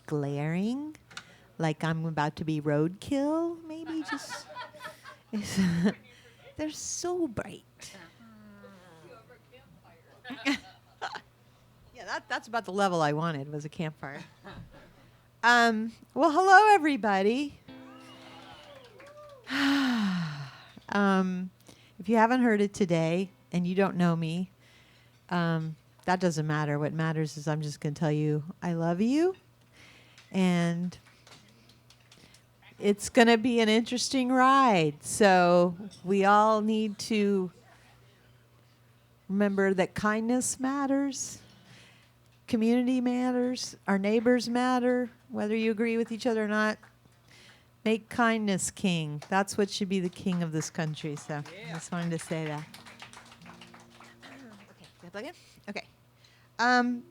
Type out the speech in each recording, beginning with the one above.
glaring, like I'm about to be roadkill, maybe just... they're so bright. Yeah, that's about the level I wanted, was a campfire. Well, hello, everybody. If you haven't heard it today and you don't know me, that doesn't matter. What matters is I'm just going to tell you I love you. And it's going to be an interesting ride. So we all need to remember that kindness matters. Community matters. Our neighbors matter, whether you agree with each other or not. Make kindness king. That's what should be the king of this country. So I just wanted to say that. Okay, can I plug in? Okay.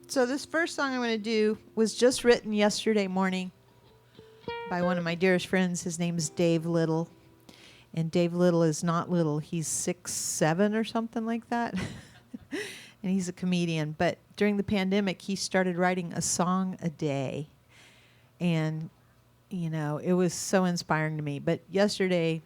So this first song I'm going to do was just written yesterday morning by one of my dearest friends. His name is Dave Little. And Dave Little is not little. He's 6'7" or something like that. And he's a comedian. But during the pandemic, he started writing a song a day. And, you know, it was so inspiring to me. But yesterday,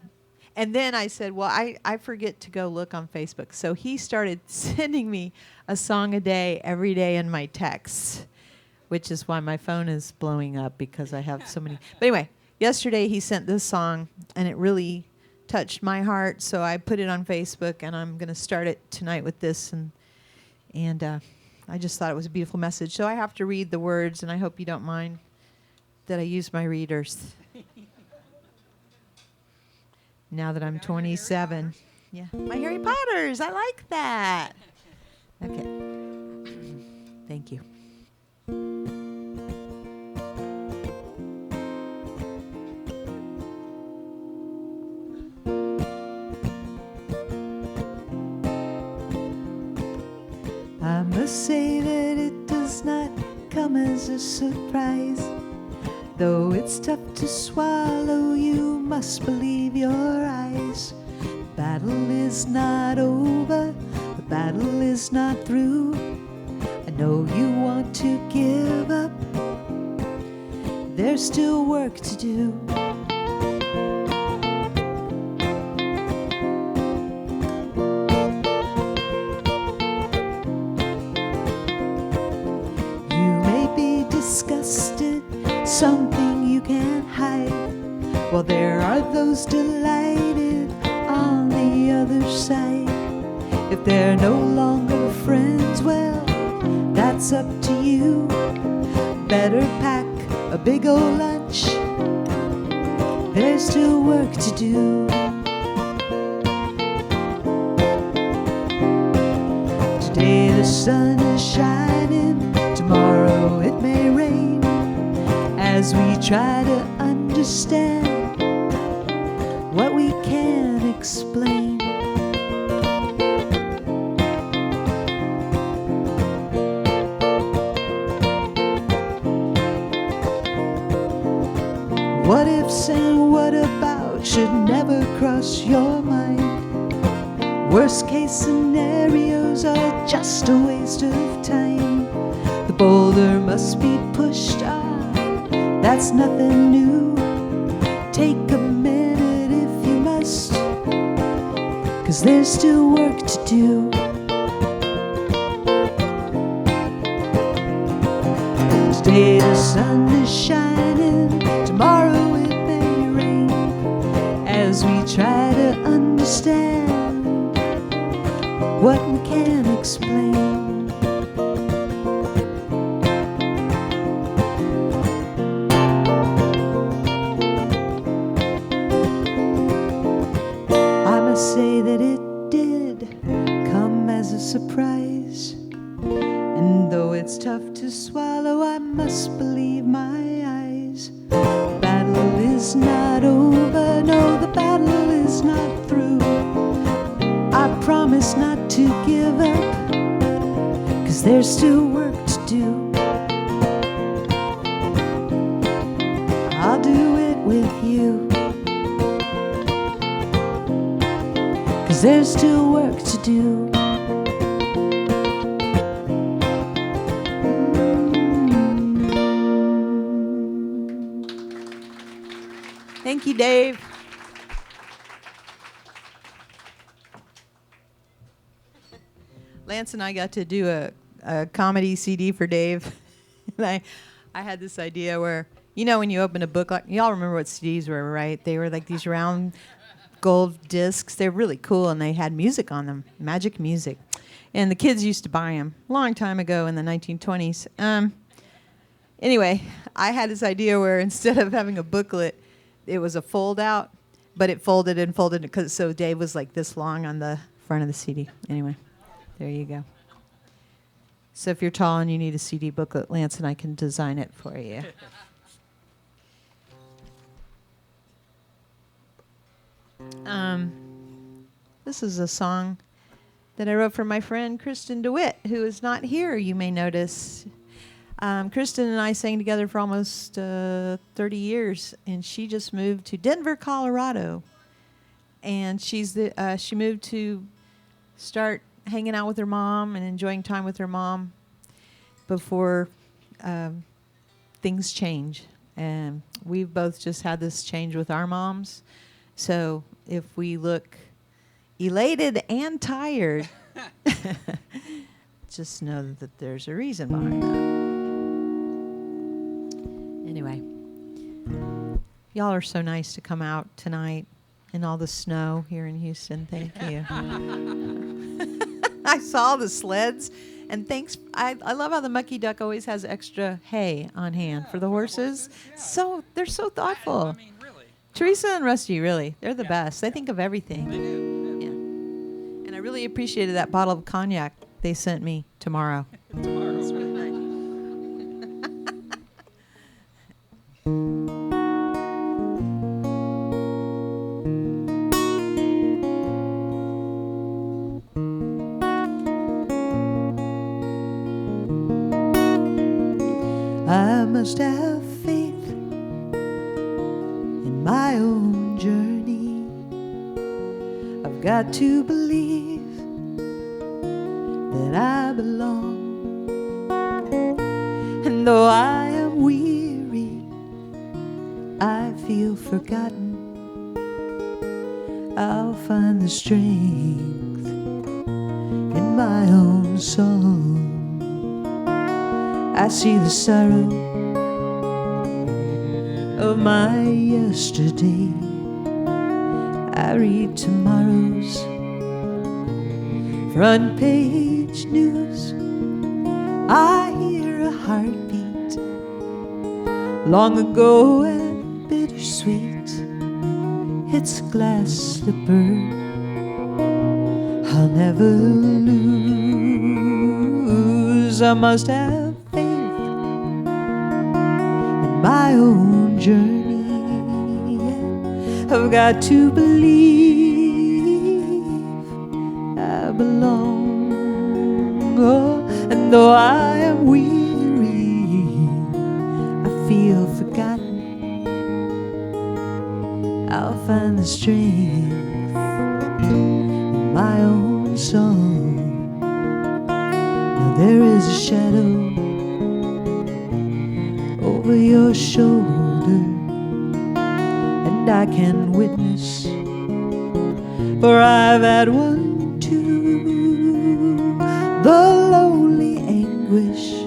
and then I said, well, I forget to go look on Facebook. So he started sending me a song a day every day in my texts, which is why my phone is blowing up because I have so many. But anyway, yesterday he sent this song, and it really touched my heart. So I put it on Facebook, and I'm going to start it tonight with this. And I just thought it was a beautiful message. So I have to read the words, and I hope you don't mind that I use my readers. Now that I'm 27. Yeah, my Harry Potters. I like that. Okay. Thank you. I must say that it does not come as a surprise. Though it's tough to swallow, you must believe your eyes. The battle is not over, the battle is not through. I know you want to give up, there's still work to do. Disgusted, something you can't hide. Well, there are those delighted on the other side. If they're no longer friends, well, that's up to you. Better pack a big old lunch, there's still work to do. Today the sun is shining, tomorrow it may rain, as we try to understand what we can't explain. What ifs and what about should never cross your mind. Worst case scenarios are just a waste of time. The boulder must be pushed, that's nothing new. Take a minute if you must, 'cause there's still work to do. Today the sun is shining, tomorrow it may rain, as we try to understand what we can't explain. Say that it did come as a surprise, and though it's tough to swallow, I must believe my eyes. The battle is not over, no, the battle is not through. I promise not to give up, 'cause there's still work to do. I'll do it with you, 'cause there's still work to do. Thank you, Dave. Lance and I got to do a comedy CD for Dave. And I had this idea where, you know, when you open a book, like, y'all remember what CDs were, right? They were like these round gold discs. They're really cool, and they had music on them, magic music. And the kids used to buy them a long time ago in the 1920s. Anyway, I had this idea where instead of having a booklet, it was a fold out, but it folded and folded, because so Dave was like this long on the front of the CD. Anyway, there you go. So if you're tall and you need a CD booklet, Lance and I can design it for you. This is a song that I wrote for my friend Kristen DeWitt, who is not here, you may notice. Kristen and I sang together for almost 30 years, and she just moved to Denver, Colorado. And she moved to start hanging out with her mom and enjoying time with her mom before things change. And we've both just had this change with our moms. So if we look elated and tired, just know that there's a reason behind that. Anyway, y'all are so nice to come out tonight in all the snow here in Houston. Thank you. I saw the sleds, and thanks. I love how the Mucky Duck always has extra hay on hand for the horses. So they're so thoughtful. I mean, really. Teresa and Rusty, really, they're the best. They think of everything. They do. Yeah. And I really appreciated that bottle of cognac they sent me tomorrow. Tomorrow. It's really nice. I must have faith in my own journey. I've got to believe that I belong. And though I am weary, I feel forgotten, I'll find the strength in my own song. I see the sorrow of my yesterday. I read tomorrow's front page news. I hear a heartbeat, long ago and bittersweet. It's a glass slipper I'll never lose. I must have faith in my own journey. I've got to believe I belong. Oh, and though I am weary, I feel forgotten, I'll find the strength in my own song. Now there is a shadow over your shoulder, and I can witness, for I've had one too, the lonely anguish,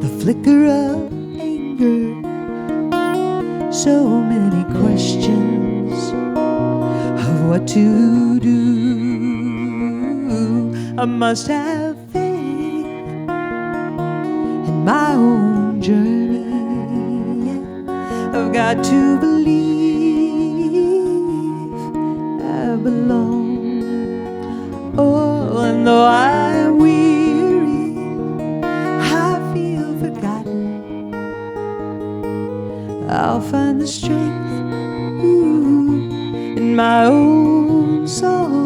the flicker of anger, so many questions of what to do. I must have faith in my own journey. I've got to believe I belong. Oh, and though I am weary, I feel forgotten, I'll find the strength in my own song.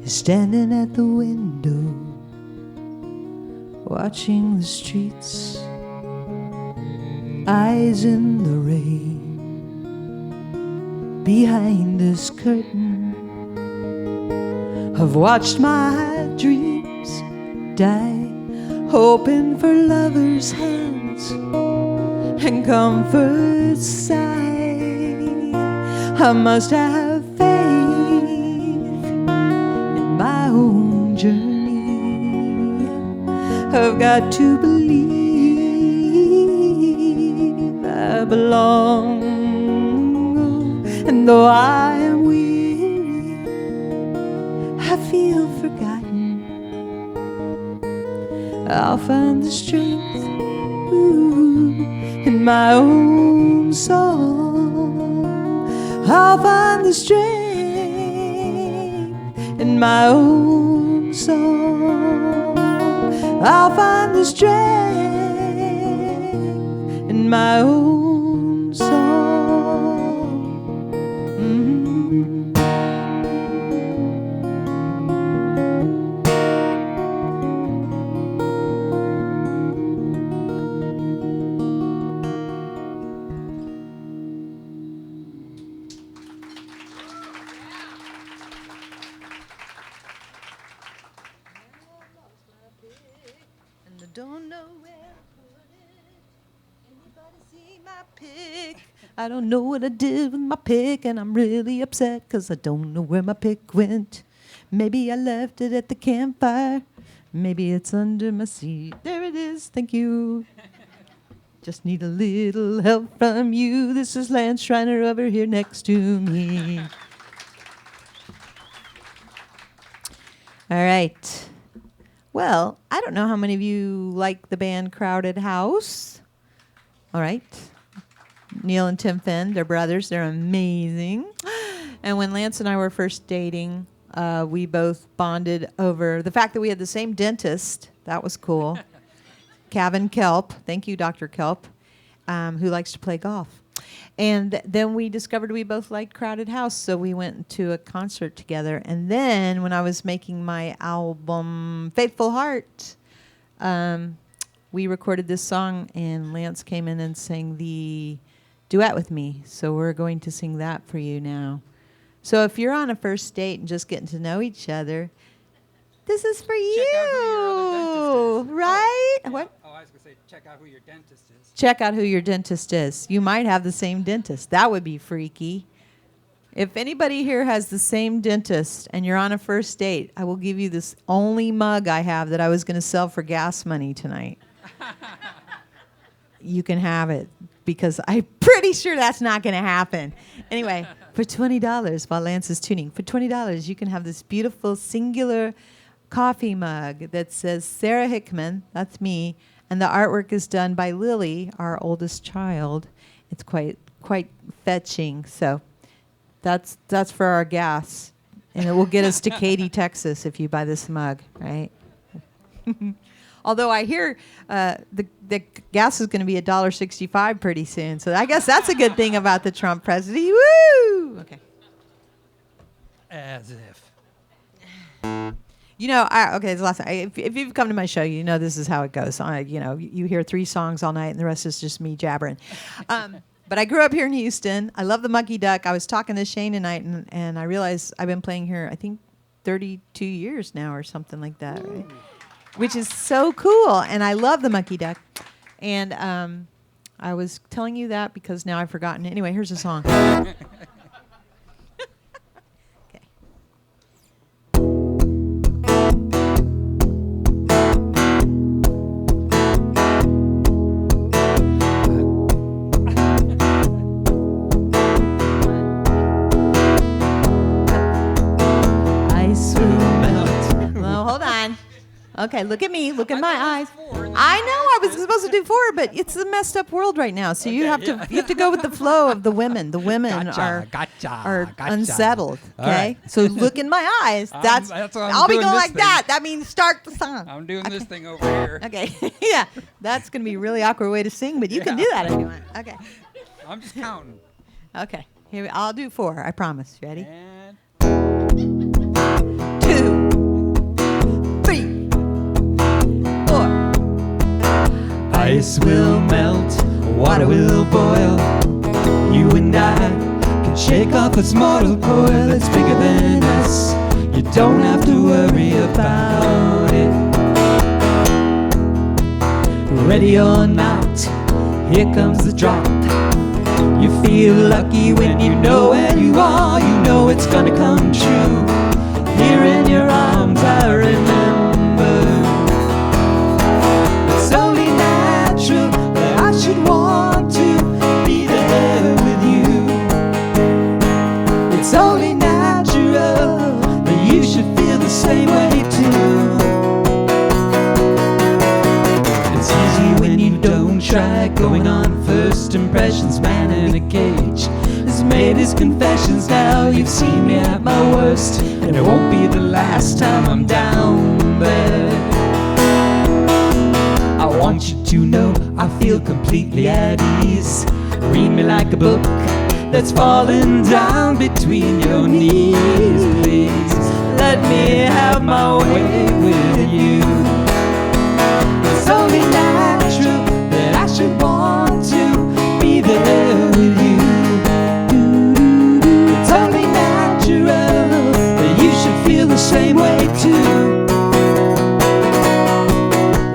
is standing at the window, watching the streets, eyes in the rain. Behind this curtain, I've watched my dreams die, hoping for lovers' hands and comfort sigh. I must have faith in my own journey. I've got to believe I belong. And though I am weary, I feel forgotten, I'll find the strength in my own song. I'll find the strength in my own song. I'll find the strength in my own song. Don't know where to put it. Anybody see my pick? I don't know what I did with my pick, and I'm really upset 'cause I don't know where my pick went. Maybe I left it at the campfire. Maybe it's under my seat. There it is. Thank you. Just need a little help from you. This is Lance Schreiner over here next to me. All right. Well, I don't know how many of you like the band Crowded House. All right. Neil and Tim Fenn, they're brothers. They're amazing. And when Lance and I were first dating, we both bonded over the fact that we had the same dentist. That was cool. Kevin Kelp. Thank you, Dr. Kelp, who likes to play golf. And then we discovered we both liked Crowded House, so we went to a concert together. And then when I was making my album Faithful Heart, we recorded this song, and Lance came in and sang the duet with me. So we're going to sing that for you now. So if you're on a first date and just getting to know each other, this is for you, right? What? Oh, I was going to say, check out who your dentist is. Check out who your dentist is. You might have the same dentist. That would be freaky. If anybody here has the same dentist and you're on a first date, I will give you this only mug I have that I was going to sell for gas money tonight. You can have it because I'm pretty sure that's not going to happen. Anyway, for $20 while Lance is tuning, for $20 you can have this beautiful singular coffee mug that says Sara Hickman, that's me, and the artwork is done by Lily, our oldest child. It's quite fetching. So that's for our gas, and it will get us to Katy, Texas, if you buy this mug, right? Although I hear the gas is going to be $1.65 pretty soon, so I guess that's a good thing about the Trump presidency. Woo! Okay. As if. You know, okay, it's the last time. If you've come to my show, you know this is how it goes. You hear 3 songs all night, and the rest is just me jabbering. But I grew up here in Houston. I love the Mucky Duck. I was talking to Shane tonight, and I realized I've been playing here, I think, 32 years now or something like that, right? Which is so cool, and I love the Mucky Duck. And I was telling you that because now I've forgotten. Anyway, here's a song. Okay, look at me. Look at my eyes. I know I was supposed to do 4, but it's a messed up world right now. So you have to go with the flow of the women. The women are unsettled. Okay, so look in my eyes. That's I'll be going like that. That means start the song. I'm doing this thing over here. Okay, yeah, that's gonna be a really awkward way to sing, but you can do that if you want. Okay. I'm just counting. Okay, here I'll do 4. I promise. Ready? And 2. ice will melt, water will boil. You and I can shake off this mortal coil that's bigger than us. You don't have to worry about it. Ready or not, here comes the drop. You feel lucky when you know where you are. You know it's gonna come true. Here in your arms I remember. It's only natural that I should want to be there with you. It's only natural that you should feel the same way too. It's easy when you don't try. Going on first impressions, man in a cage has made his confessions. Now you've seen me at my worst, and it won't be the last time I'm down there. I want you to know I feel completely at ease. Read me like a book that's fallen down between your knees. Please let me have my way with you. It's only natural that I should want to be there with you. It's only natural that you should feel the same way too.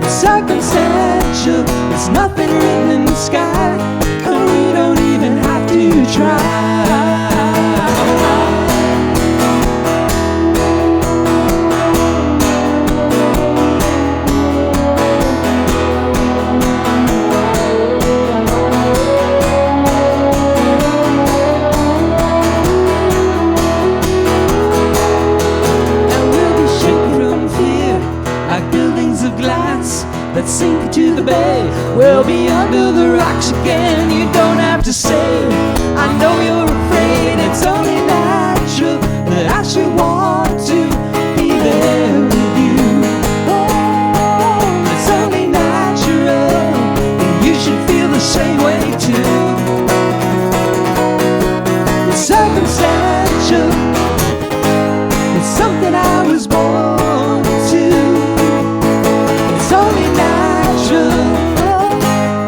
It's circumstantial, there's nothing written in the sky, and we don't even have to try. That sink into the bay. We'll be under the rocks again. You don't have to say, I know you're afraid. It's only natural that I should want to be there with you. Oh, it's only natural that you should feel the same way too. It's circumstantial, it's something I was born to. It's only natural,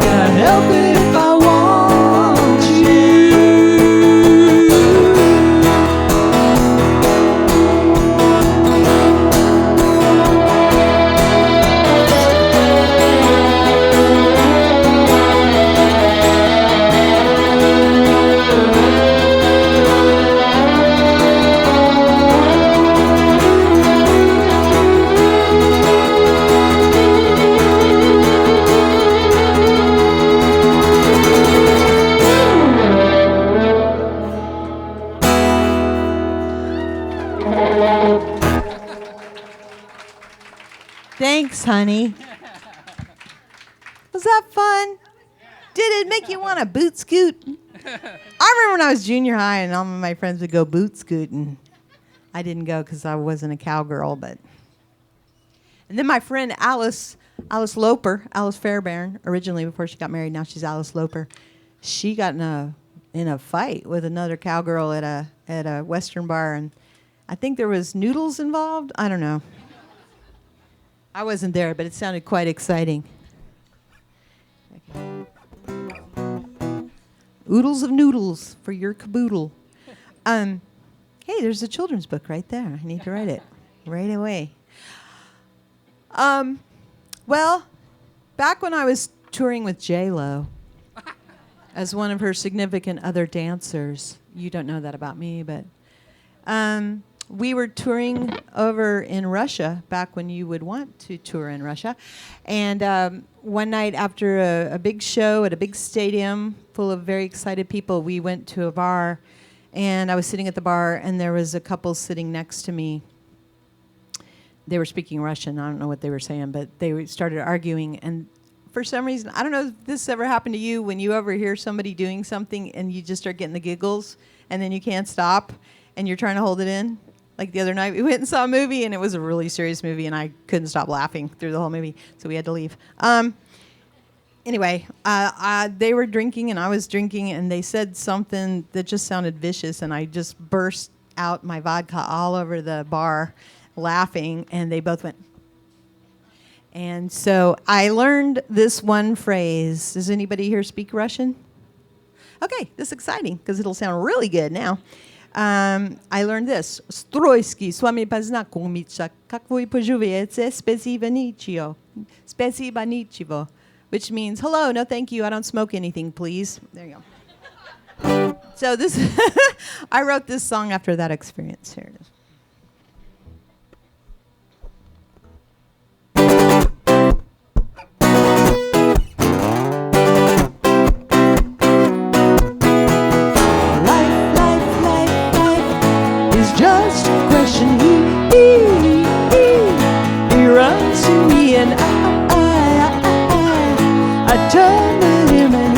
can't help it if I want you. Thanks, honey. Was that fun? Did it make you want to boot scoot? I remember when I was junior high and all of my friends would go boot scooting. I didn't go because I wasn't a cowgirl, but. And then my friend Alice Loper, Alice Fairbairn, originally before she got married, now she's Alice Loper. She got in a fight with another cowgirl at a Western bar, and I think there was noodles involved. I don't know. I wasn't there, but it sounded quite exciting. Okay. Oodles of noodles for your caboodle. Hey, there's a children's book right there. I need to write it right away. Well, back when I was touring with J-Lo as one of her significant other dancers, you don't know that about me, but we were touring over in Russia back when you would want to tour in Russia. And one night after a big show at a big stadium full of very excited people, we went to a bar. And I was sitting at the bar, and there was a couple sitting next to me. They were speaking Russian. I don't know what they were saying, but they started arguing. And for some reason, I don't know if this ever happened to you, when you overhear somebody doing something and you just start getting the giggles, and then you can't stop, and you're trying to hold it in. Like the other night, we went and saw a movie, and it was a really serious movie, and I couldn't stop laughing through the whole movie, so we had to leave. Anyway, they were drinking, and I was drinking, and they said something that just sounded vicious, and I just burst out my vodka all over the bar laughing, and they both went. And so I learned this one phrase. Does anybody here speak Russian? Okay, this is exciting because it'll sound really good now. I learned this. Stroyski, с вами познакомиться. Как вы поживаете? Спасибо ничего. Спасибо ничего. Which means, hello, no thank you, I don't smoke anything, please. There you go. So this, I wrote this song after that experience. Here it is. Just a question. He runs to me and I turn to him and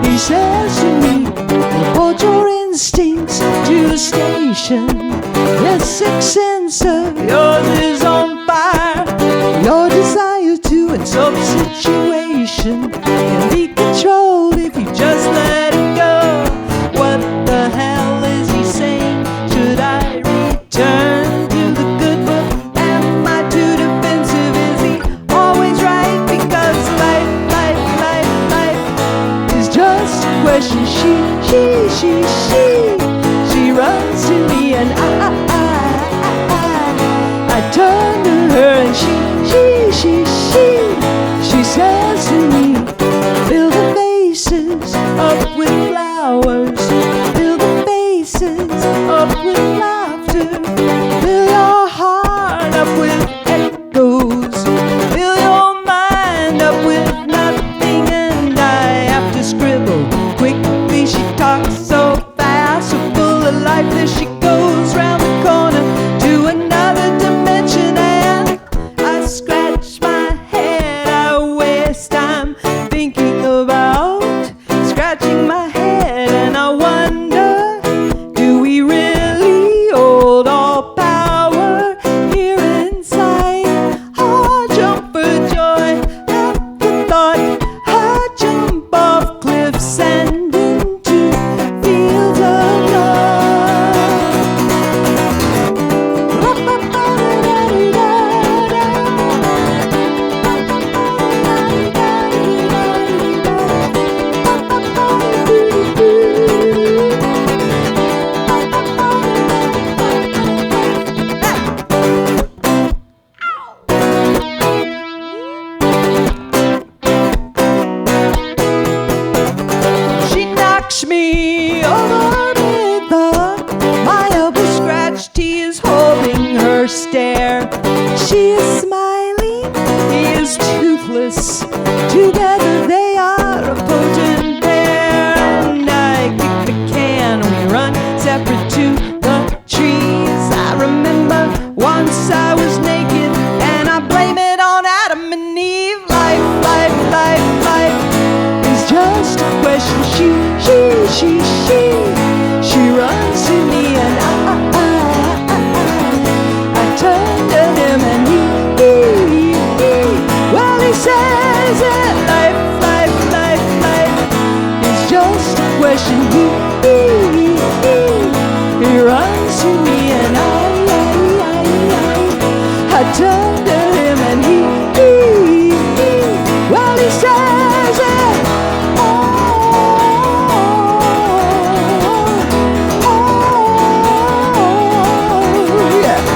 he says to me, report your instincts to the station. Yes, sixth sense of yours is on fire. Your desire to in some situation can be controlled if you just let it go. What the hell is he saying? Should I return to the good book? Am I too defensive? Is he always right? Because life is just a question. She runs to me and I turn to her and she says to me, fill the faces up with flowers, fill the faces up with laughter, fill your heart up with echoes, fill your mind up with nothing. And I have to scribble quickly. She talks so fast, so full of life that she goes round the corner to another dimension. And I scratch my head, I waste time thinking about scratching my head, and I wonder, do we really hold all power here inside? Oh, jump for joy at the thought, I jump off cliffs and into fields of She knocks me over with my elbow scratched. He is holding her stare. She is smiling, he is toothless. Together they are a potent pair. And I kick the can, we run separate to the trees. I remember once I was naked and I blame it on Adam and Eve. Life is just a question. She runs to me and I turn to him and well, he says that life is just a question. He runs to me and I turn to him and well, he says that yeah.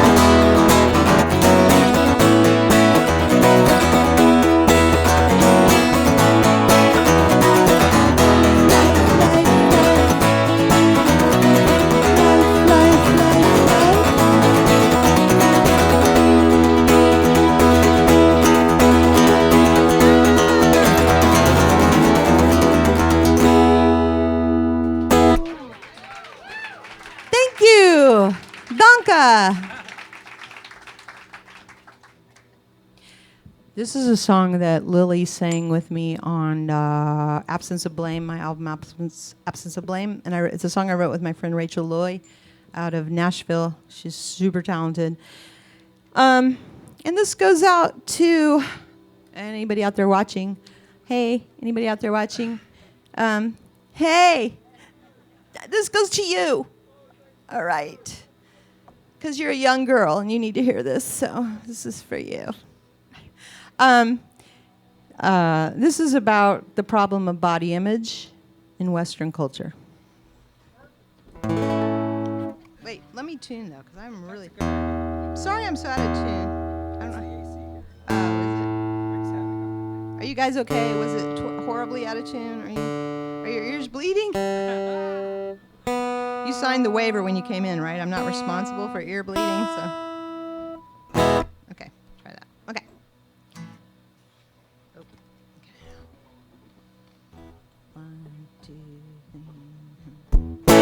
Thank you. Danka. This is a song that Lily sang with me on Absence of Blame, my album Absence of Blame. And it's a song I wrote with my friend Rachel Loy out of Nashville. She's super talented. And this goes out to anybody out there watching. Hey, anybody out there watching? Hey, this goes to you. All right. because you're a young girl and you need to hear this, so this is for you. This is about the problem of body image in Western culture. Wait, let me tune though, because I'm really sorry I'm so out of tune. I don't know. Oh, is it? Are you guys okay? Was it horribly out of tune? Are your ears bleeding? You signed the waiver when you came in, right? I'm not responsible for ear bleeding, so. Okay, try that. Okay. Oh, okay. 1, 2, 3.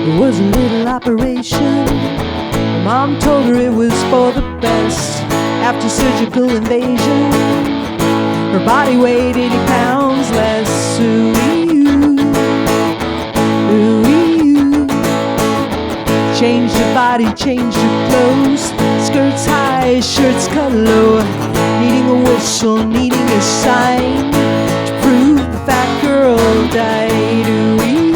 It was a little operation. Mom told her it was for the best. After surgical invasion, her body weighed 80 pounds less. Ooh-ee-oo. Changed her body, changed her clothes. Skirts high, shirts cut low. Needing a whistle, needing a sign to prove the fat girl died. Ooh-ee-oo.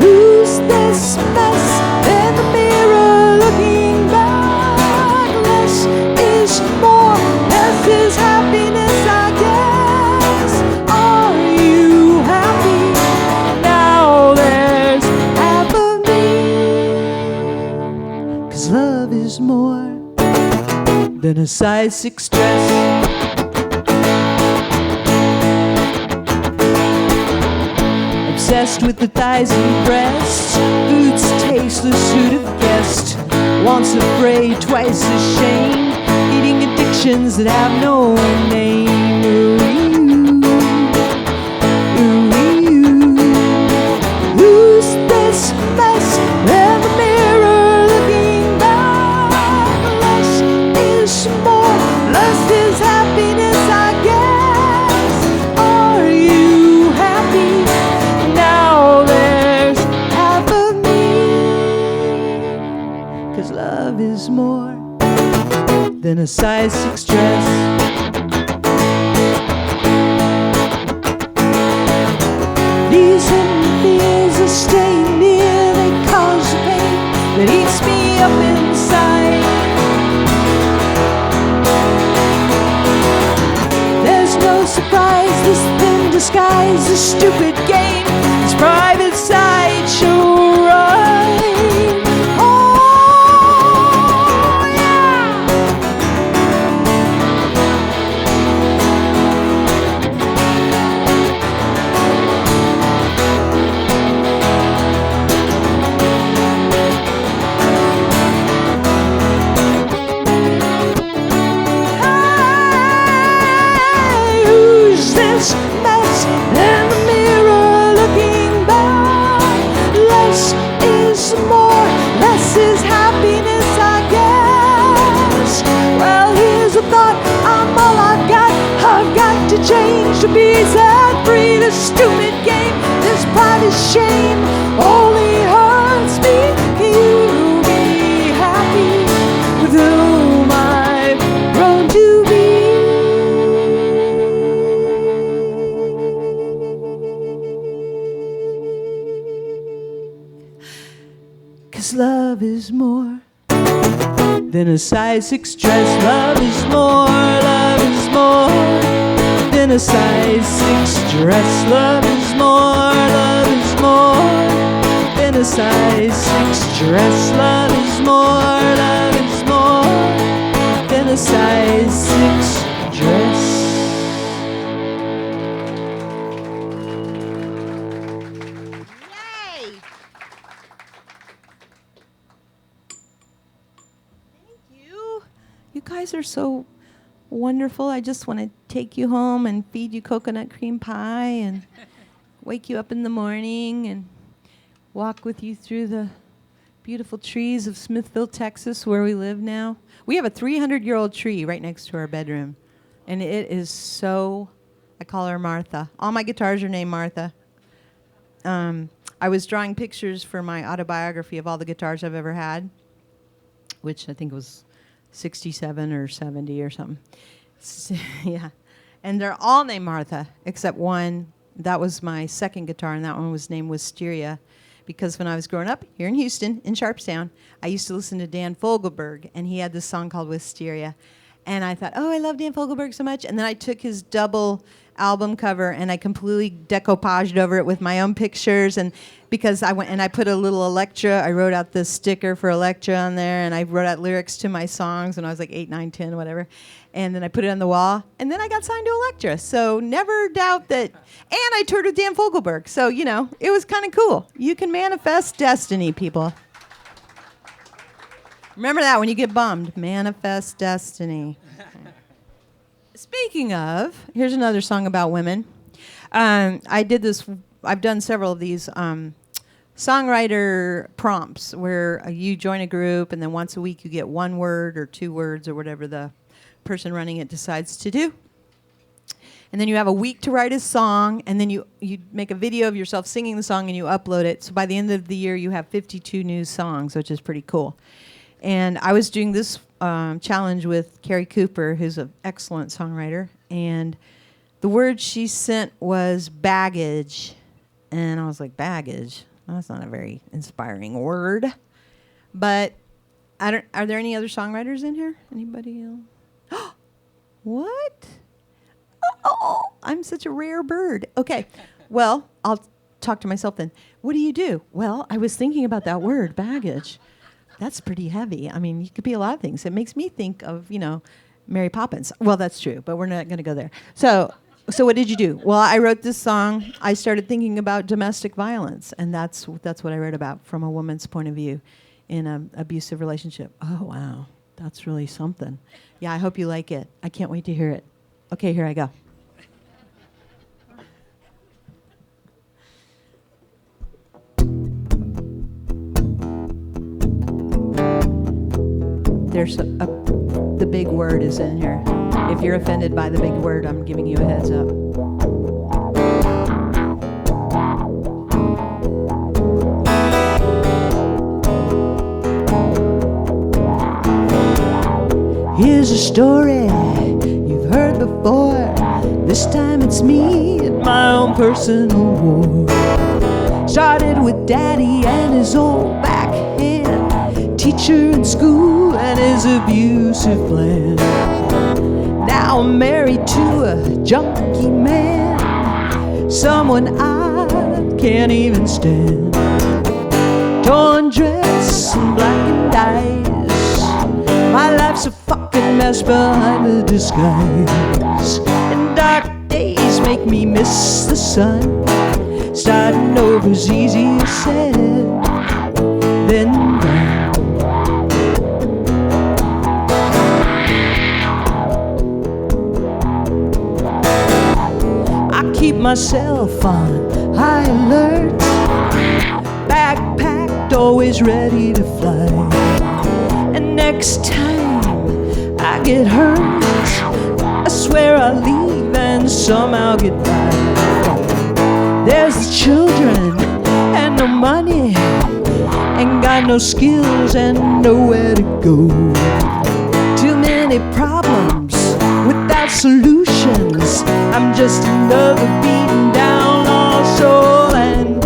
Who's this mess in the mirror looking back? Less is more, less is happiness, I guess. Are you happy? Now there's half of me. 'Cause love is more than a size 6 dress. Obsessed with the thighs and breasts. Food's tasteless, who'd have guessed? Once afraid, twice ashamed. Eating addictions that have no name. Ooh-ee-oo. Ooh-ee-oo. Who's this mess in the mirror looking back? Less is more, less is happiness, I guess. Are you happy? Now there's half of me. 'Cause love is more than a size 6 dress. These hidden fears are staying near. They cause the pain that eats me up inside. There's no surprise, this thin disguise, this stupid game, this private sideshow ride. Oh, yeah! Hey, who's this mess in the mirror looking back? Less is more, less is happiness, I guess. Well, here's a thought, I'm all I've got. I've got to change to be set free. This stupid game, this private shame only hurts me. Can you be happy with whom I've grown to be? 'Cause love is more than a size 6 dress. Love is more than a size 6 dress. Love is more than a size 6 dress. Love is more than a size 6 dress. Yay! Thank you. You guys are so wonderful. I just want to take you home and feed you coconut cream pie and wake you up in the morning and walk with you through the beautiful trees of Smithville, Texas, where we live now. We have a 300-year-old tree right next to our bedroom, and it is so, I call her Martha. All my guitars are named Martha. I was drawing pictures for my autobiography of all the guitars I've ever had, which I think was 67 or 70 or something. Yeah. And they're all named Martha, except one. That was my second guitar, and that one was named Wisteria. Because when I was growing up here in Houston, in Sharpstown, I used to listen to Dan Fogelberg, and he had this song called Wisteria. And I thought, oh, I love Dan Fogelberg so much. And then I took his double album cover, and I completely decoupaged over it with my own pictures. And because I went and I put a little Electra, I wrote out this sticker for Electra on there, and I wrote out lyrics to my songs when I was like 8, 9, 10, whatever. And then I put it on the wall, and then I got signed to Electra. So never doubt that. And I toured with Dan Fogelberg. So, you know, it was kind of cool. You can manifest destiny, people. Remember that when you get bummed. Manifest destiny. Speaking of, here's another song about women. I did this. I've done several of these songwriter prompts where you join a group, and then once a week you get 1 word or 2 words or whatever the person running it decides to do. And then you have a week to write a song, and then you make a video of yourself singing the song and you upload it. So by the end of the year, you have 52 new songs, which is pretty cool. And I was doing this challenge with Carrie Cooper, who's an excellent songwriter. And the word she sent was baggage. And I was like, baggage? That's not a very inspiring word. But are there any other songwriters in here? Anybody else? What? Oh, I'm such a rare bird. Okay, well, I'll talk to myself then. What do you do? Well, I was thinking about that word, baggage. That's pretty heavy. I mean, it could be a lot of things. It makes me think of, Mary Poppins. Well, that's true, but we're not going to go there. So what did you do? Well, I wrote this song. I started thinking about domestic violence, and that's what I wrote about from a woman's point of view in an abusive relationship. Oh, wow. That's really something. Yeah, I hope you like it. I can't wait to hear it. Okay, here I go. There's the big word is in here. If you're offended by the big word, I'm giving you a heads up. Here's a story you've heard before. This time it's me and my own personal war. Started with Daddy and his old backhand, teacher in school and his abusive plan. Now I'm married to a junkie man, someone I can't even stand. Torn dress and blackened eyes, my life's a fucking mess behind the disguise. And dark days make me miss the sun. Starting over's easier said than done. I keep myself on high alert, bag packed, always ready to fly. And next time I get hurt, I swear I'll leave and somehow get by. There's the children and no money, ain't got no skills and nowhere to go. Too many problems without solutions. I'm just another beaten down lost soul, and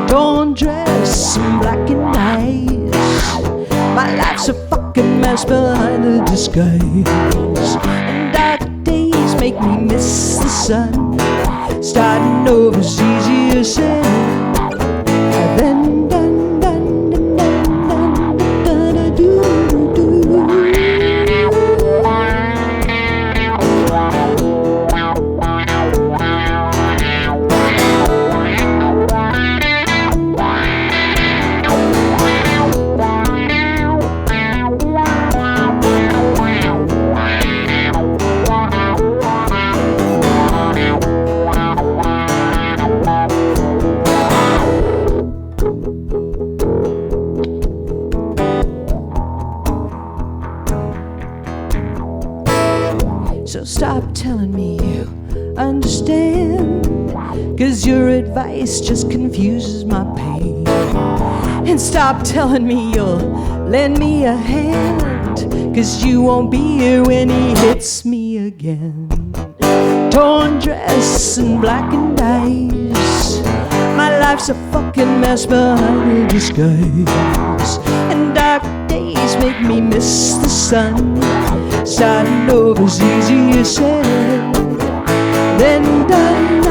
torn dress and blackened eyes. My life's a fucking mess behind the disguise. And dark days make me miss the sun. Starting over's easier said than done, done, done, done, done, done, do, do. So stop telling me you understand, 'cause your advice just confuses my pain. And stop telling me you'll lend me a hand, 'cause you won't be here when he hits me again. Torn dress and blackened eyes, my life's a fucking mess behind a disguise. And dark days make me miss the sun. Starting over's easier said than done.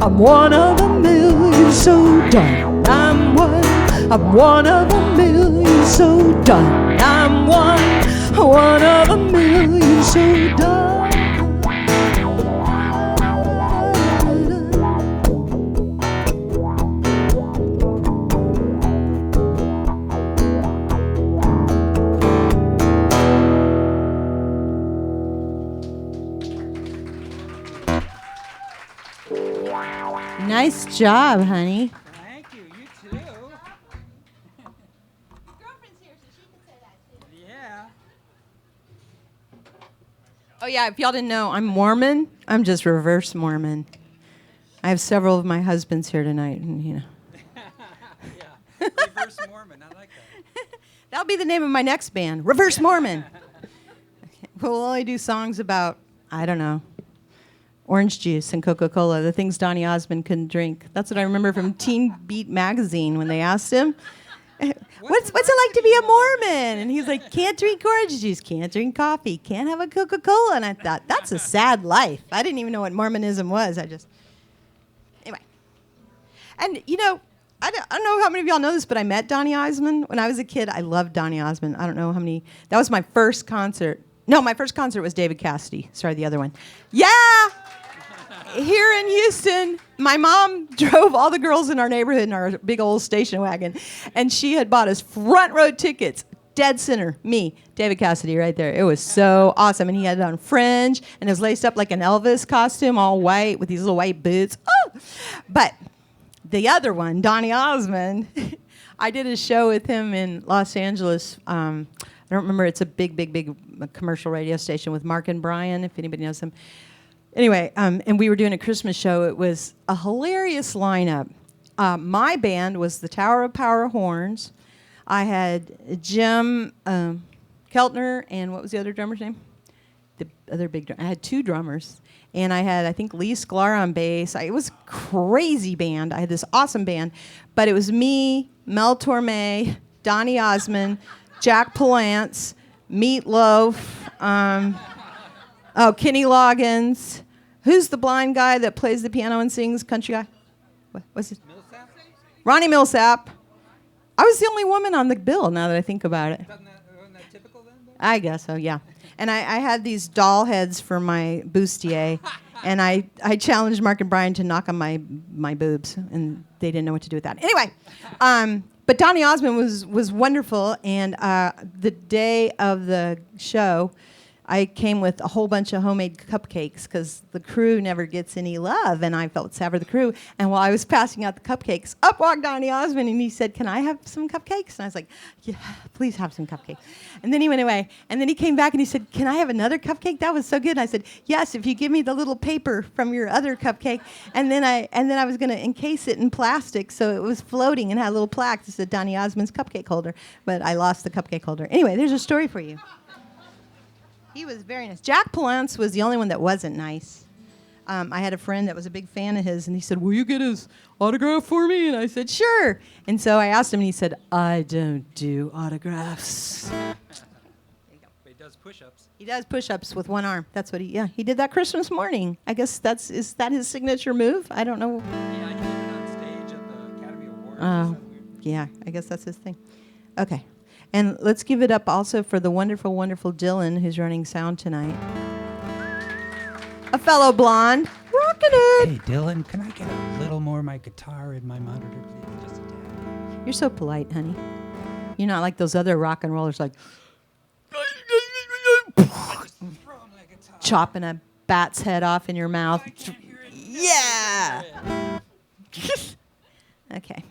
I'm one of a million, so done. I'm one of a million, so done. I'm one of a million, so done. Nice job, honey. Thank you. You too. Girlfriend's here, so she can say that too. Yeah. Oh yeah, if y'all didn't know, I'm Mormon. I'm just reverse Mormon. I have several of my husbands here tonight, and Yeah. Reverse Mormon. I like that. that'll be the name of my next band, Reverse Mormon. We'll only do songs about, I don't know, orange juice and Coca-Cola, the things Donny Osmond couldn't drink. That's what I remember from Teen Beat magazine when they asked him, what's it like to be a Mormon? And he's like, can't drink orange juice, can't drink coffee, can't have a Coca-Cola. And I thought, that's a sad life. I didn't even know what Mormonism was. Anyway. And, you know, I don't know how many of y'all know this, but I met Donny Osmond when I was a kid. I loved Donny Osmond. I don't know how many. That was my first concert. No, my first concert was David Cassidy. Sorry, the other one. Yeah! Here in Houston, my mom drove all the girls in our neighborhood in our big old station wagon, and she had bought us front row tickets, dead center, me, David Cassidy right there. It was so awesome, and he had it on fringe, and it was laced up like an Elvis costume, all white with these little white boots. Oh! But the other one, Donny Osmond, I did a show with him in Los Angeles. I don't remember. It's a big commercial radio station with Mark and Brian, if anybody knows them. Anyway, and we were doing a Christmas show. It was a hilarious lineup. My band was the Tower of Power Horns. I had Jim Keltner, and what was the other drummer's name? The other big drummer. I had two drummers. And I had, I think, Lee Sklar on bass. It was a crazy band. I had this awesome band. But it was me, Mel Torme, Donny Osmond, Jack Palance, Meatloaf, Kenny Loggins. Who's the blind guy that plays the piano and sings? Country guy? What's his? Millsap? Ronnie Millsap. I was the only woman on the bill, now that I think about it. Wasn't that typical then? I guess so, yeah. And I had these doll heads for my bustier, and I challenged Mark and Brian to knock on my boobs, and they didn't know what to do with that. Anyway, but Donny Osmond was wonderful, and the day of the show, I came with a whole bunch of homemade cupcakes because the crew never gets any love, and I felt sad for the crew. And while I was passing out the cupcakes, up walked Donny Osmond, and he said, "Can I have some cupcakes?" And I was like, "Yeah, please have some cupcakes." And then he went away, and then he came back and he said, "Can I have another cupcake? That was so good." And I said, "Yes, if you give me the little paper from your other cupcake." And then I was going to encase it in plastic so it was floating and had a little plaque that said Donny Osmond's cupcake holder, but I lost the cupcake holder. Anyway, there's a story for you. He was very nice. Jack Palance was the only one that wasn't nice. I had a friend that was a big fan of his, and he said, "Will you get his autograph for me?" And I said, "Sure." And so I asked him, and he said, "I don't do autographs." But he does push-ups. He does push-ups with one arm. That's what he did that Christmas morning. I guess is that his signature move? I don't know. Yeah, he did it on stage at the Academy Awards. Oh, yeah, I guess that's his thing. Okay. And let's give it up also for the wonderful, wonderful Dylan, who's running sound tonight. A fellow blonde. Rocking it. Hey, Dylan, can I get a little more of my guitar in my monitor, please? Just a tad. You're so polite, honey. You're not like those other rock and rollers, like Throw my guitar. chopping a bat's head off in your mouth. I can't hear it. Yeah. Okay.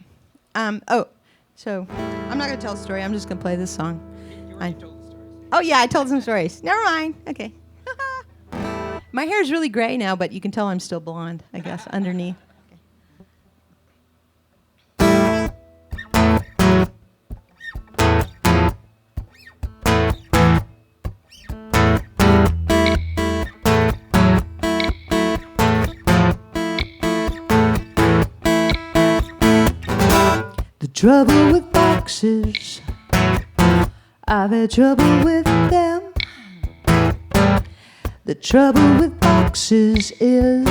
So I'm not going to tell a story. I'm just going to play this song. You already told the stories. Oh, yeah, I told some stories. Never mind. Okay. My hair is really gray now, but you can tell I'm still blonde, I guess, underneath. Okay. trouble with boxes, I've had trouble with them. The trouble with boxes is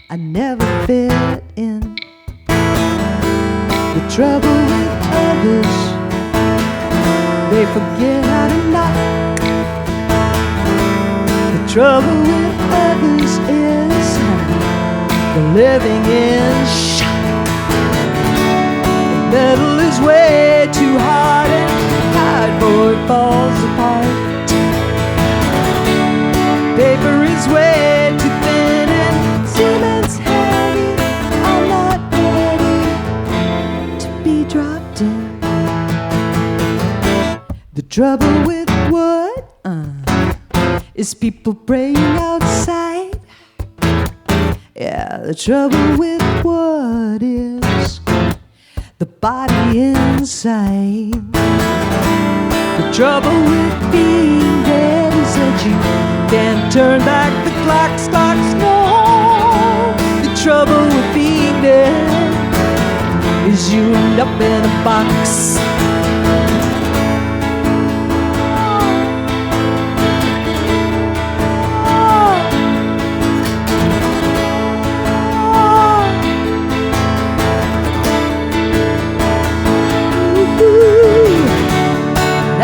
I never fit in. The trouble with others, they forget how to knock. The trouble with others is the living in shock. The metal is way too hard and cardboard falls apart. Paper is way too thin and cement's heavy. I'm not ready to be dropped in. The trouble with wood is people praying outside. Yeah, the trouble with wood is the body inside. The trouble with being dead is that you can't turn back the clocks, no. The trouble with being dead is you end up in a box.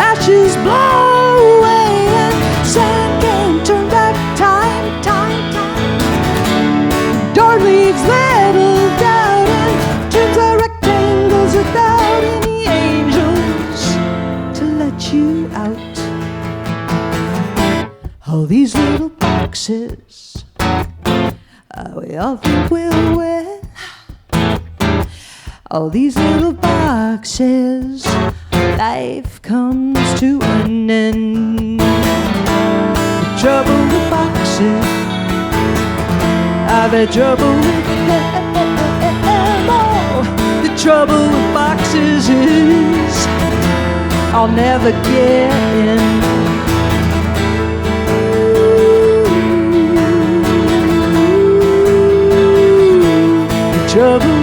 Ashes blow away and sand can't turn back time. Door leaves little doubt and turns out rectangles without any angels to let you out. All these little boxes, we all think we'll win. All these little boxes, life comes to an end. The trouble with boxes, I've had trouble with them all. The trouble with boxes is I'll never get in. The trouble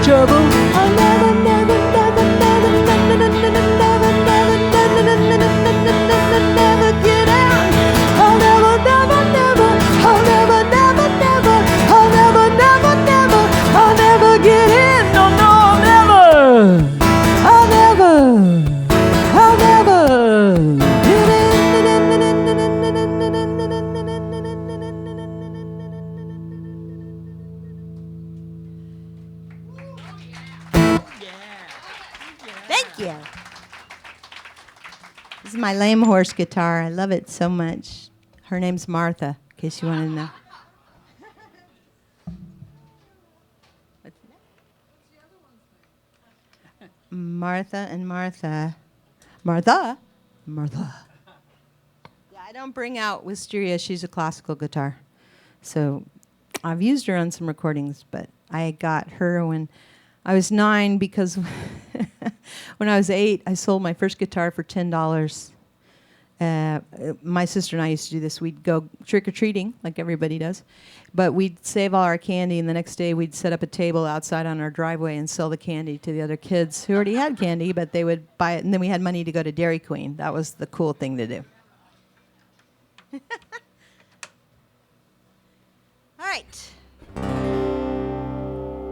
trouble. I'll never, never, never, never, never, never, never, never, never get out. I'll never, never, never, I'll never, never, never, I'll never, never, never, I'll never get in. No, no, I'll never, I'll never get in. Thank you. This is my lame horse guitar. I love it so much. Her name's Martha, in case you want to know. Martha and Martha. Martha? Martha. Yeah, I don't bring out Wisteria. She's a classical guitar. So I've used her on some recordings, but I got her when I was 9 because when I was 8, I sold my first guitar for $10. My sister and I used to do this. We'd go trick-or-treating, like everybody does, but we'd save all our candy, and the next day we'd set up a table outside on our driveway and sell the candy to the other kids who already had candy, but they would buy it, and then we had money to go to Dairy Queen. That was the cool thing to do. All right.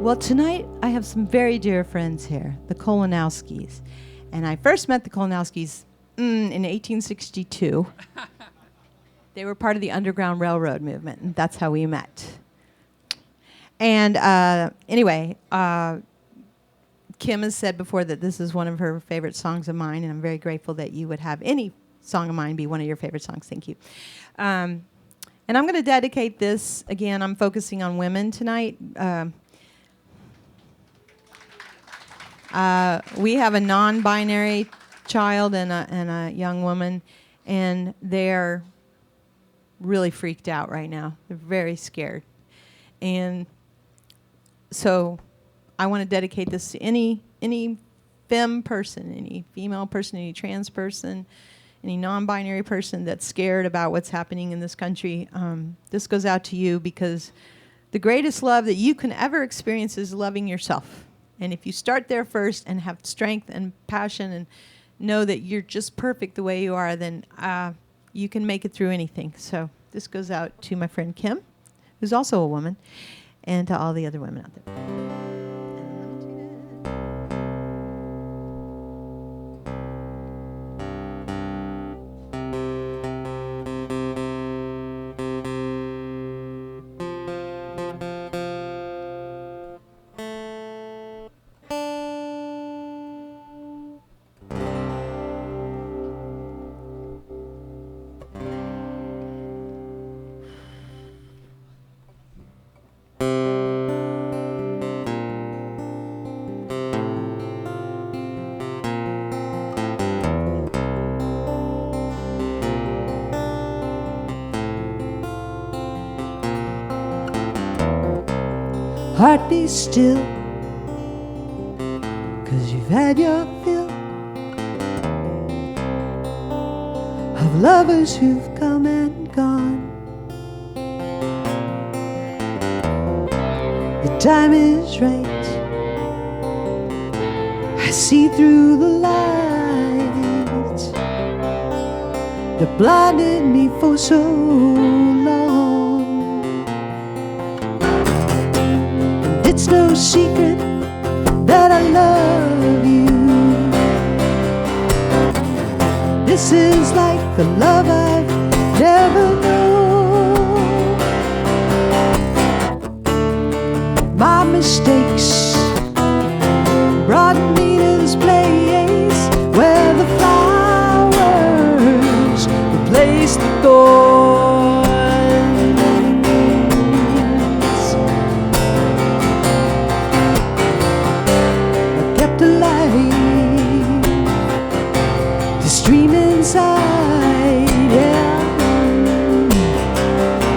Well, tonight I have some very dear friends here, the Kolonowskis. And I first met the Kolonowskis in 1862. They were part of the Underground Railroad movement, and that's how we met. And anyway, Kim has said before that this is one of her favorite songs of mine, and I'm very grateful that you would have any song of mine be one of your favorite songs. Thank you. And I'm going to dedicate this, again, I'm focusing on women tonight. We have a non-binary child and a young woman, and they're really freaked out right now. They're very scared. And so I want to dedicate this to any femme person, any female person, any trans person, any non-binary person that's scared about what's happening in this country, this goes out to you, because the greatest love that you can ever experience is loving yourself. And if you start there first and have strength and passion and know that you're just perfect the way you are, then you can make it through anything. So this goes out to my friend Kim, who's also a woman, and to all the other women out there. Heart be still, 'cause you've had your fill of lovers who've come and gone. The time is right, I see through the lights that blinded me for so long. It's no secret that I love you. This is like the love I've never known. My mistakes brought me to this place where the flowers replace the thorns. Dream inside, yeah,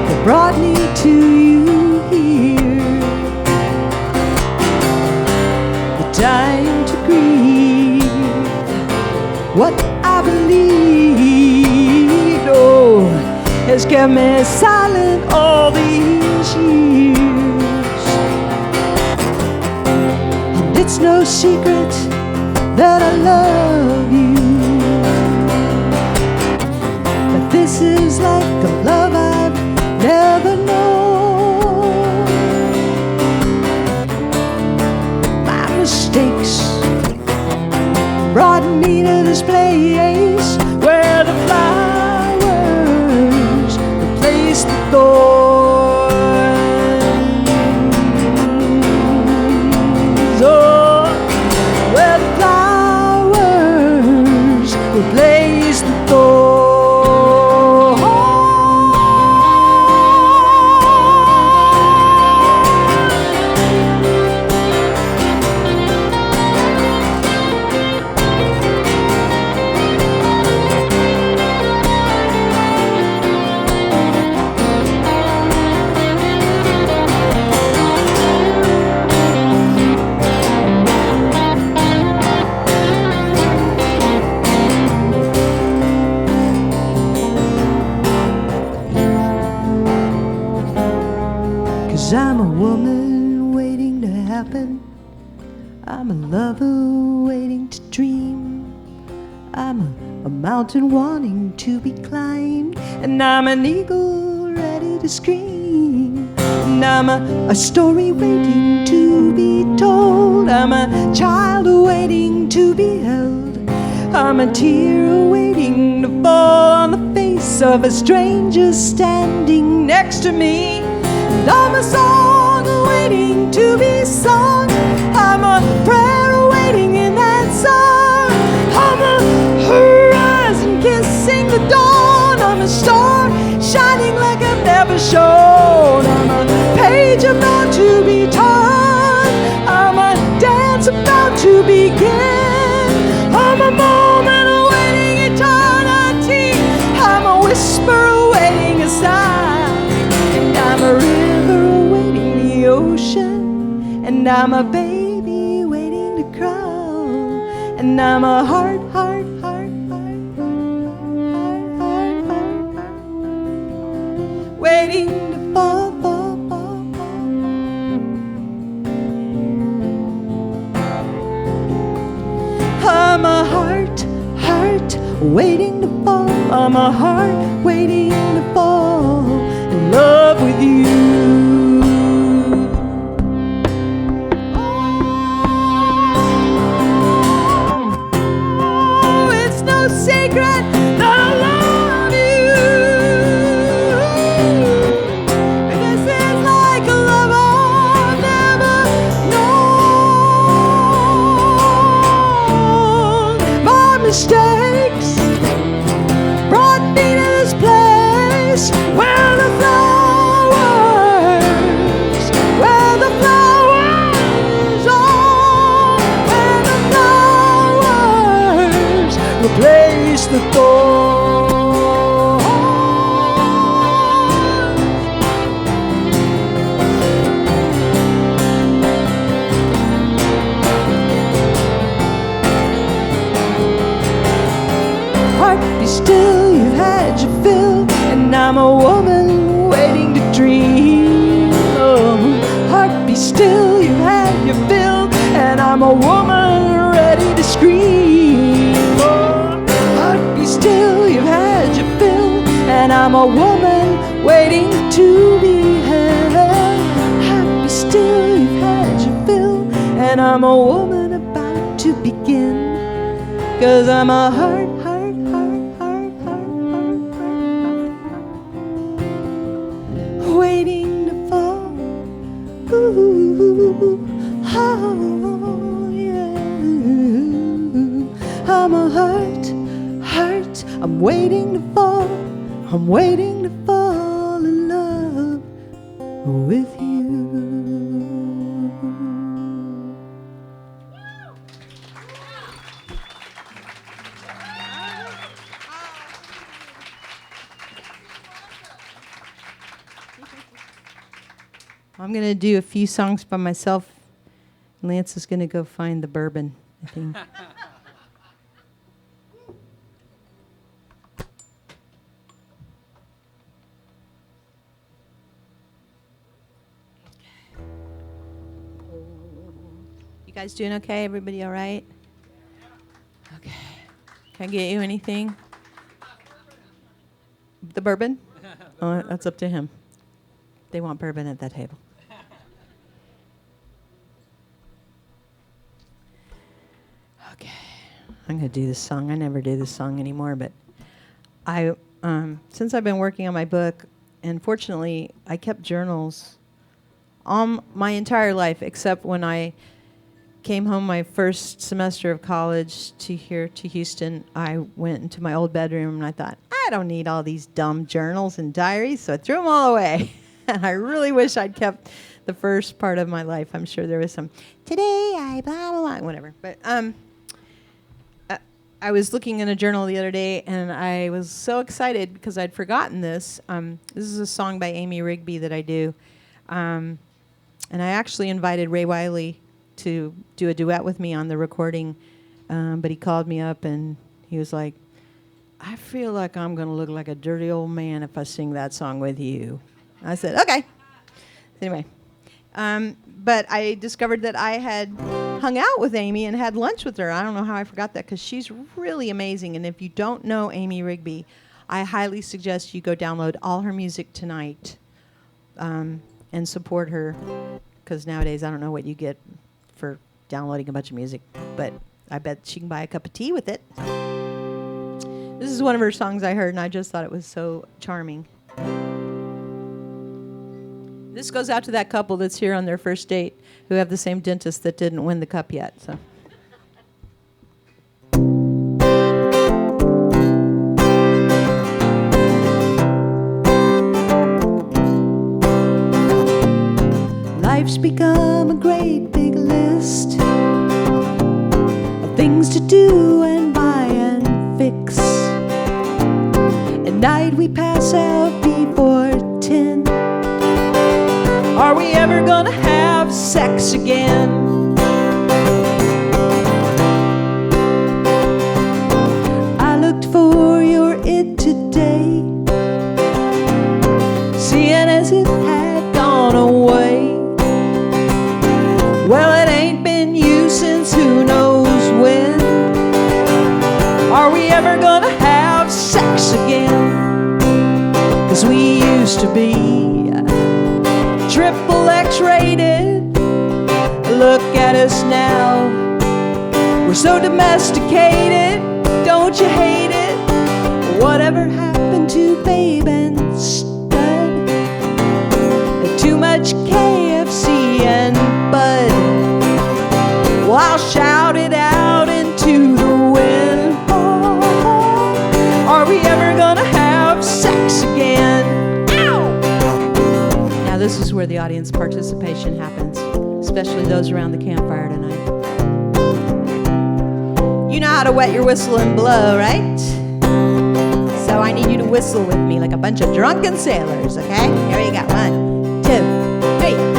that brought me to you here. The time to grieve what I believe, oh, has kept me silent all these years. And it's no secret that I love you. This is like a love I've never known. My mistakes brought me to this place where the flowers replace the thorns. Oh, where the flowers replace the thorns. I'm a woman waiting to happen. I'm a lover waiting to dream. I'm a mountain wanting to be climbed. And I'm an eagle ready to scream. And I'm a story waiting to be told. I'm a child waiting to be held. I'm a tear waiting to fall on the face of a stranger standing next to me. And I'm a song waiting to be sung. I'm a prayer waiting in that song. I'm a horizon kissing the dawn. I'm a star shining like I've never shone. I'm a page about to be turned. I'm a dance about to begin. I'm a moment awaiting eternity. I'm a whisper awaiting a sigh. And I'm a river awaiting the ocean. And I'm a baby waiting to crawl. And I'm a heart, heart, heart, heart, heart, waiting to fall, fall, fall, fall. I'm a heart, heart waiting to fall. I'm a heart waiting to fall in love with you. Oh, it's no secret that I love you. This is like a love I've never known. My mistakes brought me to this place where the flowers are, where the flowers replace the thorns. Heart, be still, you've had your fill, and I'm a woman waiting to dream. Oh, heart, be still, you've had your fill, and I'm a woman ready to scream. Oh, heart, be still, you've had your fill, and I'm a woman waiting to be held. Heart, be still, you've had your fill, and I'm a woman about to begin. 'Cause I'm a heart, heart, heart, heart, heart, heart, heart, heart, waiting to fall. Ooh, oh, yeah. I'm a heart, heart, I'm waiting to fall. I'm waiting to fall in love with you. I'm going to do a few songs by myself. Lance is going to go find the bourbon, I think. You guys doing okay? Everybody all right? Okay. Can I get you anything? The bourbon? Oh, that's up to him. They want bourbon at that table. Okay. I'm going to do this song. I never do this song anymore, but since I've been working on my book, and fortunately, I kept journals all my entire life, except when I came home my first semester of college to Houston. I went into my old bedroom and I thought, I don't need all these dumb journals and diaries, so I threw them all away. And I really wish I'd kept the first part of my life. I'm sure there was some, today I blah, blah, blah, whatever. But I was looking in a journal the other day, and I was so excited because I'd forgotten this. This is a song by Amy Rigby that I do. And I actually invited Ray Wiley to do a duet with me on the recording, but he called me up, and he was like, I feel like I'm going to look like a dirty old man if I sing that song with you. I said, okay. Anyway, but I discovered that I had hung out with Amy and had lunch with her. I don't know how I forgot that, because she's really amazing. And if you don't know Amy Rigby, I highly suggest you go download all her music tonight and support her, because nowadays I don't know what you get for downloading a bunch of music, but I bet she can buy a cup of tea with it. This is one of her songs I heard, and I just thought it was so charming. This goes out to that couple that's here on their first date who have the same dentist that didn't win the cup yet. So. Life's become a great big list of things to do and buy and fix. At night we pass out before 10. Are we ever gonna have sex again? I looked for your it today. See, used to be. Triple X rated. Look at us now. We're so domesticated. Don't you hate it? Whatever happened to Babe and Stud? Too much KFC and Bud. Well, I'll shout it out into the wind. Are we ever gonna have sex again? Ow! Now this is where the audience participation happens, especially those around the campfire tonight. You know how to wet your whistle and blow, right? So I need you to whistle with me like a bunch of drunken sailors, okay? Here you go. 1, 2, 3, 4.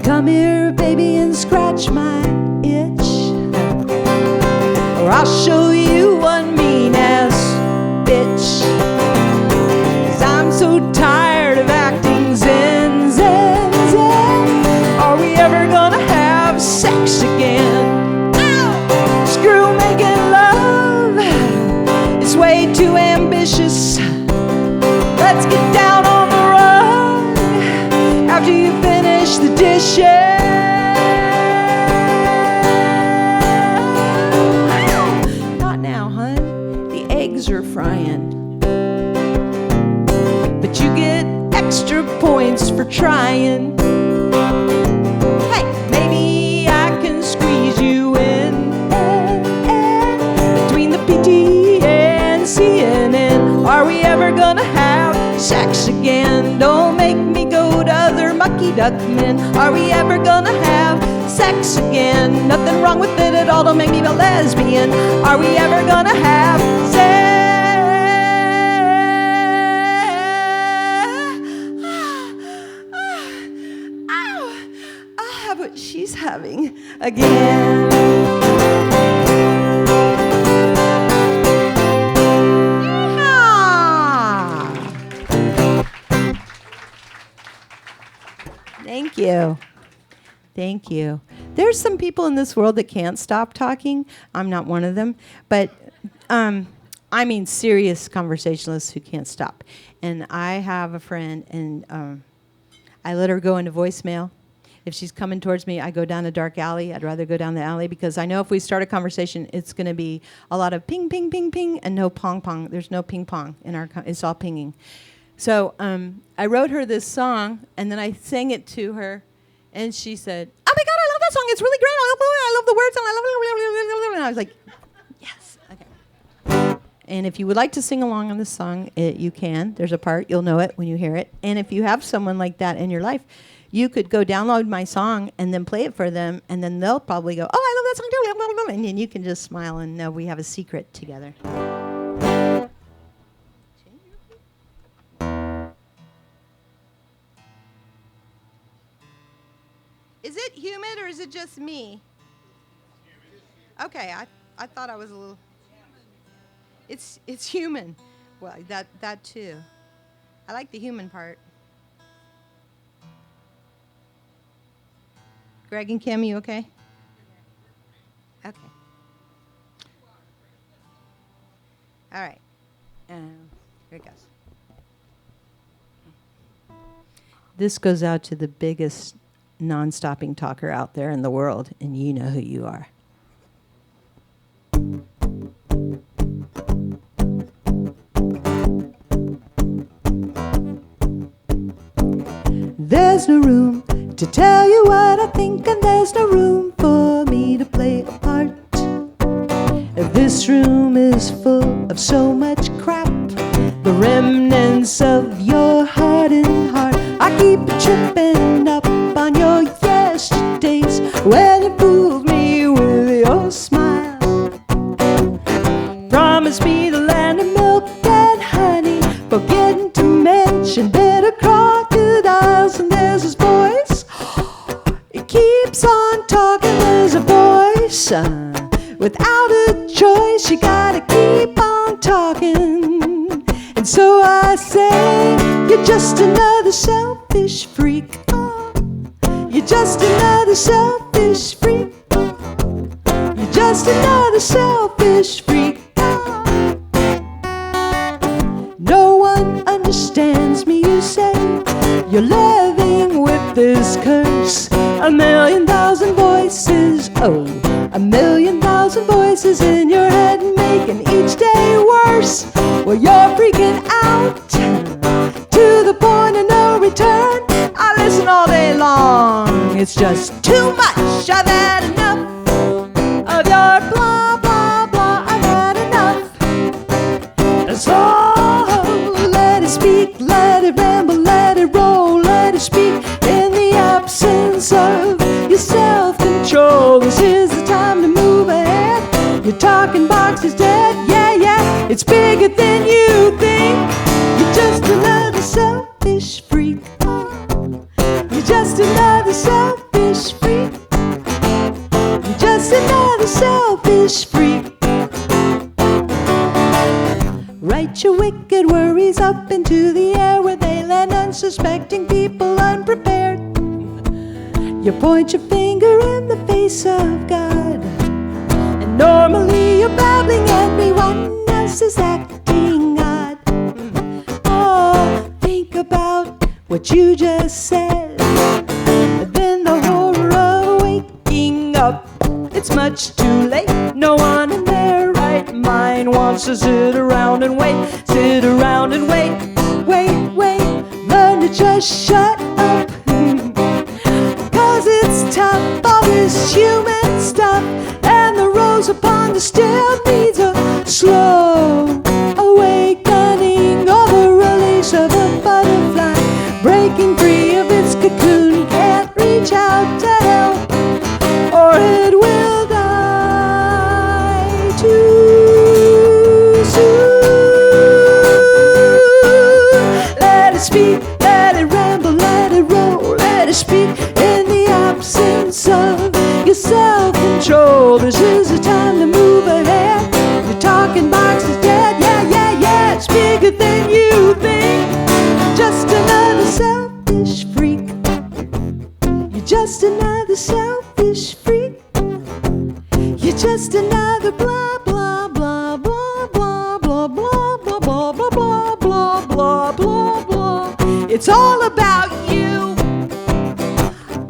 Come here, baby, and scratch my itch, or I'll show you one mean-ass bitch. 'Cause I'm so tired of acting zen, zen, zen. Are we ever gonna have sex again? Ow! Screw making love, it's way too ambitious. Let's get down on the rug after you finish the dishes. Not now, hun. The eggs are frying. But you get extra points for trying. Hey, maybe I can squeeze you in between the PT and CNN. Are we ever gonna have sex again? Don't make me go to other mucky duck men. Are we ever gonna have sex again? Nothing wrong with it at all, don't make me a lesbian. Are we ever gonna have sex? I'll have what she's having again. Thank you. Thank you. There's some people in this world that can't stop talking. I'm not one of them. But I mean serious conversationalists who can't stop. And I have a friend, and I let her go into voicemail. If she's coming towards me, I go down a dark alley. I'd rather go down the alley because I know if we start a conversation, it's going to be a lot of ping, ping, ping, ping, and no pong, pong. There's no ping pong in our. It's all pinging. So I wrote her this song, and then I sang it to her, and she said, "Oh my God, I love that song! It's really great! I love the words, and I love it!" And I was like, "Yes, okay." And if you would like to sing along on this song, you can. There's a part you'll know it when you hear it. And if you have someone like that in your life, you could go download my song and then play it for them, and then they'll probably go, "Oh, I love that song too!" And then you can just smile and know we have a secret together. Is it humid or is it just me? Okay, I thought I was a little. It's human. Well, that too. I like the human part. Greg and Kim, you okay? Okay. All right. Here it goes. This goes out to the biggest non-stopping talker out there in the world, and you know who you are. There's no room to tell you what I think, and there's no room for me to play a part. This room is full of so much crap, the remnants of your hardened heart. I keep tripping up on your yesterdays when you fooled me with your smile. Promise me the land of milk and honey, forgetting to mention bitter crocodiles. And there's this voice, it keeps on talking. There's a voice You're just another selfish freak. Oh, you're just another selfish freak. You're just another selfish freak. Oh. No one understands me, you say. You're living with this curse. 1,000,000 voices, oh, 1,000,000 voices in your head, making each day worse. Well, you're freaking out to the point of no return. I listen all day long. It's just too much. I've had enough of your blah, blah, blah. I've had enough. So let it speak, let it ramble, let it roll, let it speak in the absence of your self-control. This is the time to move ahead. Your talking box is dead, yeah, yeah. It's bigger than you think. You're just another selfish freak. You're just another selfish freak. You're just another selfish freak. Write your wicked worries up into the air where they land unsuspecting people unprepared. You point your finger in the face of God, and normally you're babbling, everyone else is acting odd. Oh, think about what you just said, and then the horror of waking up. It's much too late. No one in their right mind wants to sit around and wait. Sit around and wait. Wait, wait. Learn to just shut up. 'Cause it's tough, all this human stuff. And the rose upon the stem needs a slow awakening, or the release of a butterfly breaking free of its cocoon. Can't reach out to help, or it will die too soon. Let it speak, let it ramble, let it roll, let it speak in the absence of your self-control. This is the time to move ahead. Your talking box is dead, yeah, yeah, yeah. It's bigger than you think. Just another selfish freak. You're just another selfish freak. You're just another blah, blah, blah, blah, blah, blah, blah, blah, blah, blah, blah, blah, blah, blah, blah. It's all about you.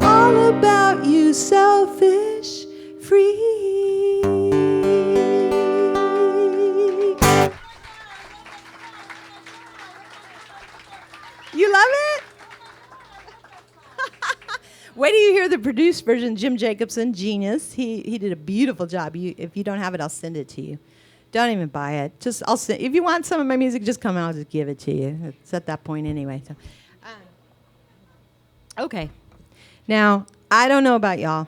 All about you, selfish freak. You love it? Wait till you hear the produced version. Jim Jacobson, genius. He did a beautiful job. If you don't have it, I'll send it to you. Don't even buy it. Just I'll send. If you want some of my music, just come out. I'll just give it to you. It's at that point anyway. So, okay. Now I don't know about y'all.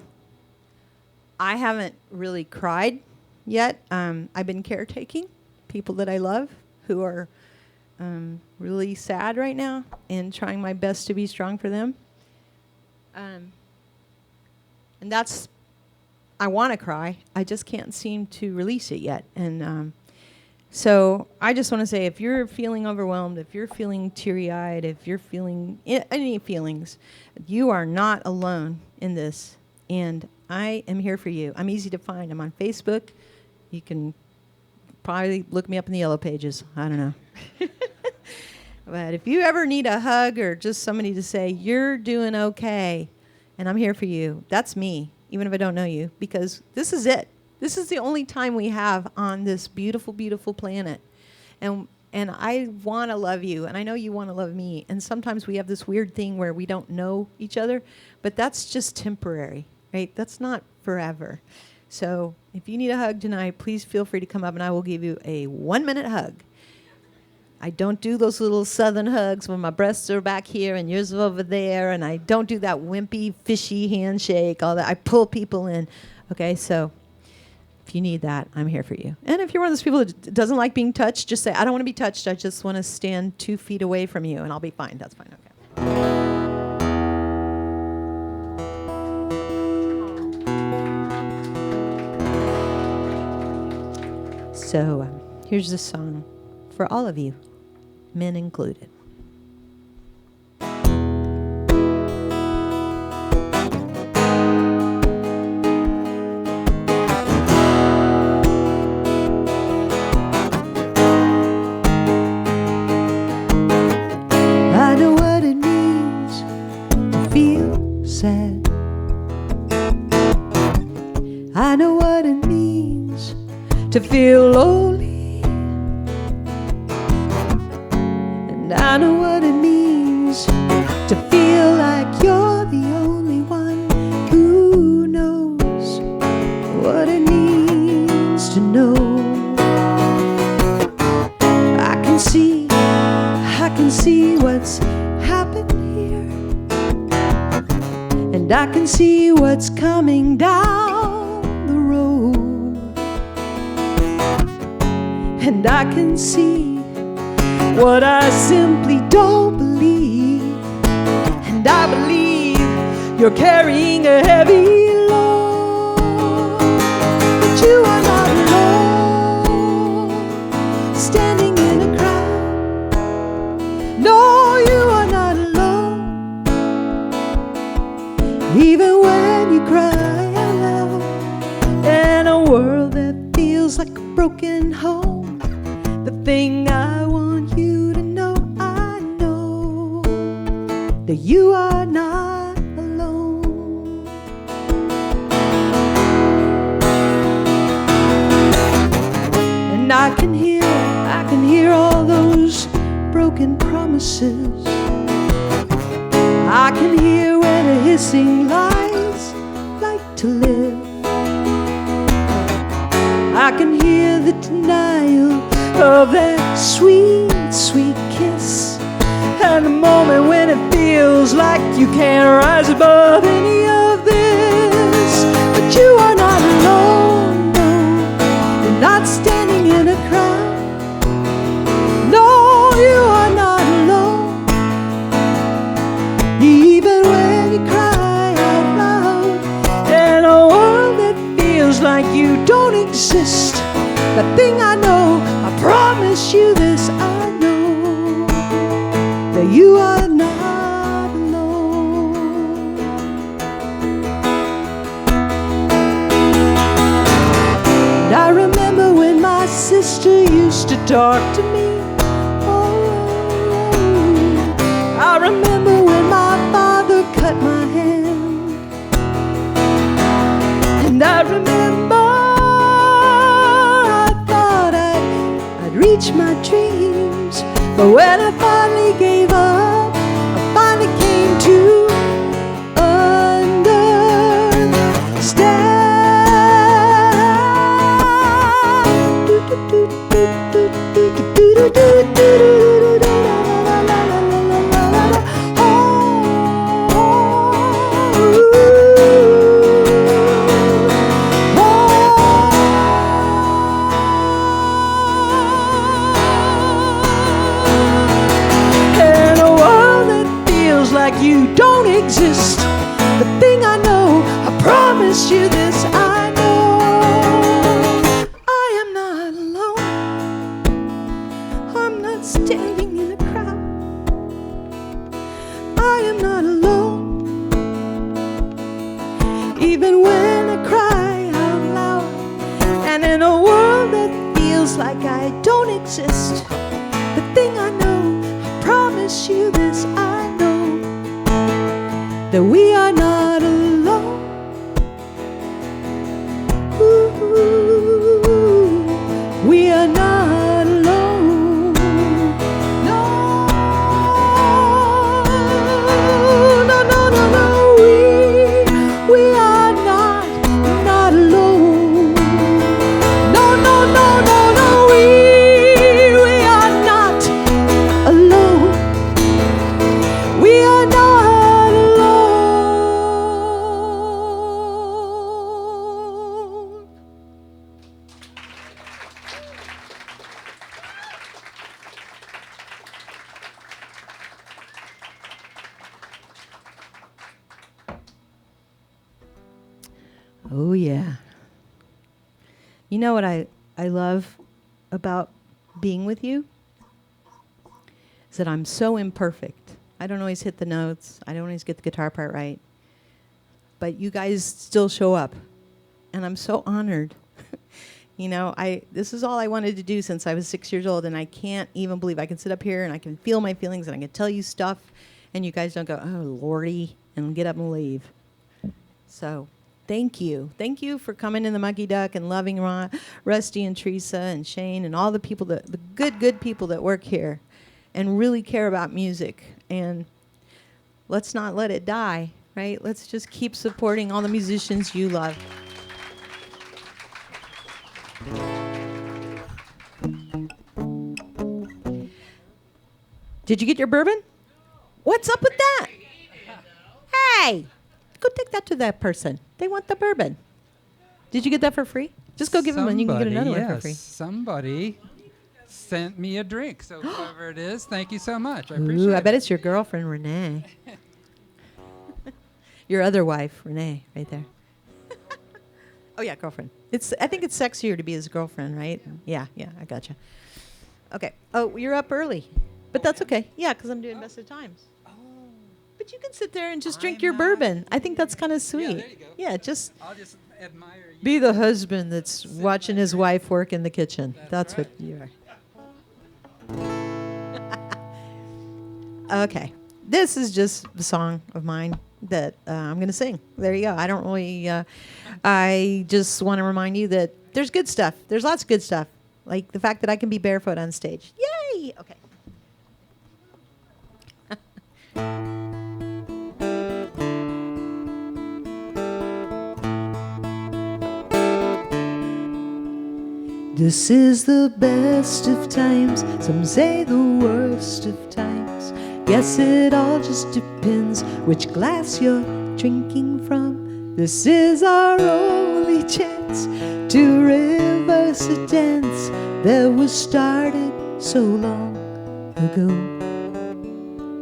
I haven't really cried yet. I've been caretaking people that I love who are really sad right now, and trying my best to be strong for them. And that's, I want to cry. I just can't seem to release it yet. And so I just want to say, if you're feeling overwhelmed, if you're feeling teary-eyed, if you're feeling any feelings, you are not alone in this. And I am here for you. I'm easy to find. I'm on Facebook. You can probably look me up in the yellow pages. I don't know. But if you ever need a hug or just somebody to say, you're doing okay, and I'm here for you, that's me, even if I don't know you, because this is it. This is the only time we have on this beautiful, beautiful planet. And I want to love you, and I know you want to love me. And sometimes we have this weird thing where we don't know each other, but that's just temporary, right? That's not forever. So if you need a hug tonight, please feel free to come up, and I will give you a 1-minute hug. I don't do those little southern hugs when my breasts are back here and yours are over there, and I don't do that wimpy, fishy handshake, all that. I pull people in. Okay, so if you need that, I'm here for you. And if you're one of those people that doesn't like being touched, just say, I don't want to be touched. I just want to stand 2 feet away from you, and I'll be fine. That's fine. Okay. So here's the song for all of you, men included. I know what it means to feel like you're the only one who knows what it means to know. I can see what's happened here, and I can see what's coming down the road, and I can see what I simply don't believe, and I believe you're carrying a heavy load, but you are not alone, standing in a crowd. No, you are not alone, even when you cry out loud, in a world that feels like a broken home. The thing I want you to know, I know that you are not alone. And I can hear all those broken promises. I can hear where the hissing lies like to live. I can hear the denial of that sweet, sweet kiss, and the moment when it feels like you can't rise above any of this. But you are not alone, no, you're not standing in a crowd. No, you are not alone, even when you cry out loud, in a world that feels like you don't exist. The thing I know, I promise you this, I know that you are not alone. And I remember when my sister used to talk to me. Oh, I remember when my father cut my hand. And I remember reach my dreams, but when I finally gave up, I finally came to you don't exist. The thing I know, I promise you this, I know I am not alone. I'm not standing in a crowd. I am not alone, even when I cry out loud, and in a world that feels like I don't exist. The thing I know, I promise you this, I know that we are not alone. Ooh, we are not alone. No, no, no, no, no. We are not alone. No, no, no, no, no. We are not alone. We are not. Oh, yeah. You know what I love about being with you? Is that I'm so imperfect. I don't always hit the notes. I don't always get the guitar part right. But you guys still show up. And I'm so honored. You know, this is all I wanted to do since I was 6 years old, and I can't even believe I can sit up here and I can feel my feelings and I can tell you stuff, and you guys don't go, oh, Lordy, and get up and leave. So thank you. Thank you for coming in the Mucky Duck and loving Rusty and Teresa and Shane and all the people, the good people that work here. and really care about music. And let's not let it die, right? Let's just keep supporting all the musicians you love. Did you get your bourbon? What's up with that? Hey, go take that to that person. They want the bourbon. Did you get that for free? Just go give them and you can get another one for free. Somebody sent me a drink. So whoever it is, thank you so much. I appreciate Ooh, I it. bet it's your girlfriend, Renee. Your other wife, Renee, right there. Oh, yeah, girlfriend. I think it's sexier to be his girlfriend, right? Yeah, I gotcha. Okay. Oh, you're up early. But that's okay. Yeah, because I'm doing Best of Times. Oh. But you can sit there and just drink your bourbon. I think that's kind of sweet. Yeah, there you go. Yeah, just I'll just admire you. be the husband that's watching his wife work in the kitchen. That's right. what you are. Okay. This is just a song of mine that I'm going to sing. There you go. I don't really... I just want to remind you that there's good stuff. There's lots of good stuff. Like the fact that I can be barefoot on stage. Yay! Okay. This is the best of times, some say the worst of times. Guess it all just depends which glass you're drinking from. This is our only chance to reverse a dance that was started so long ago.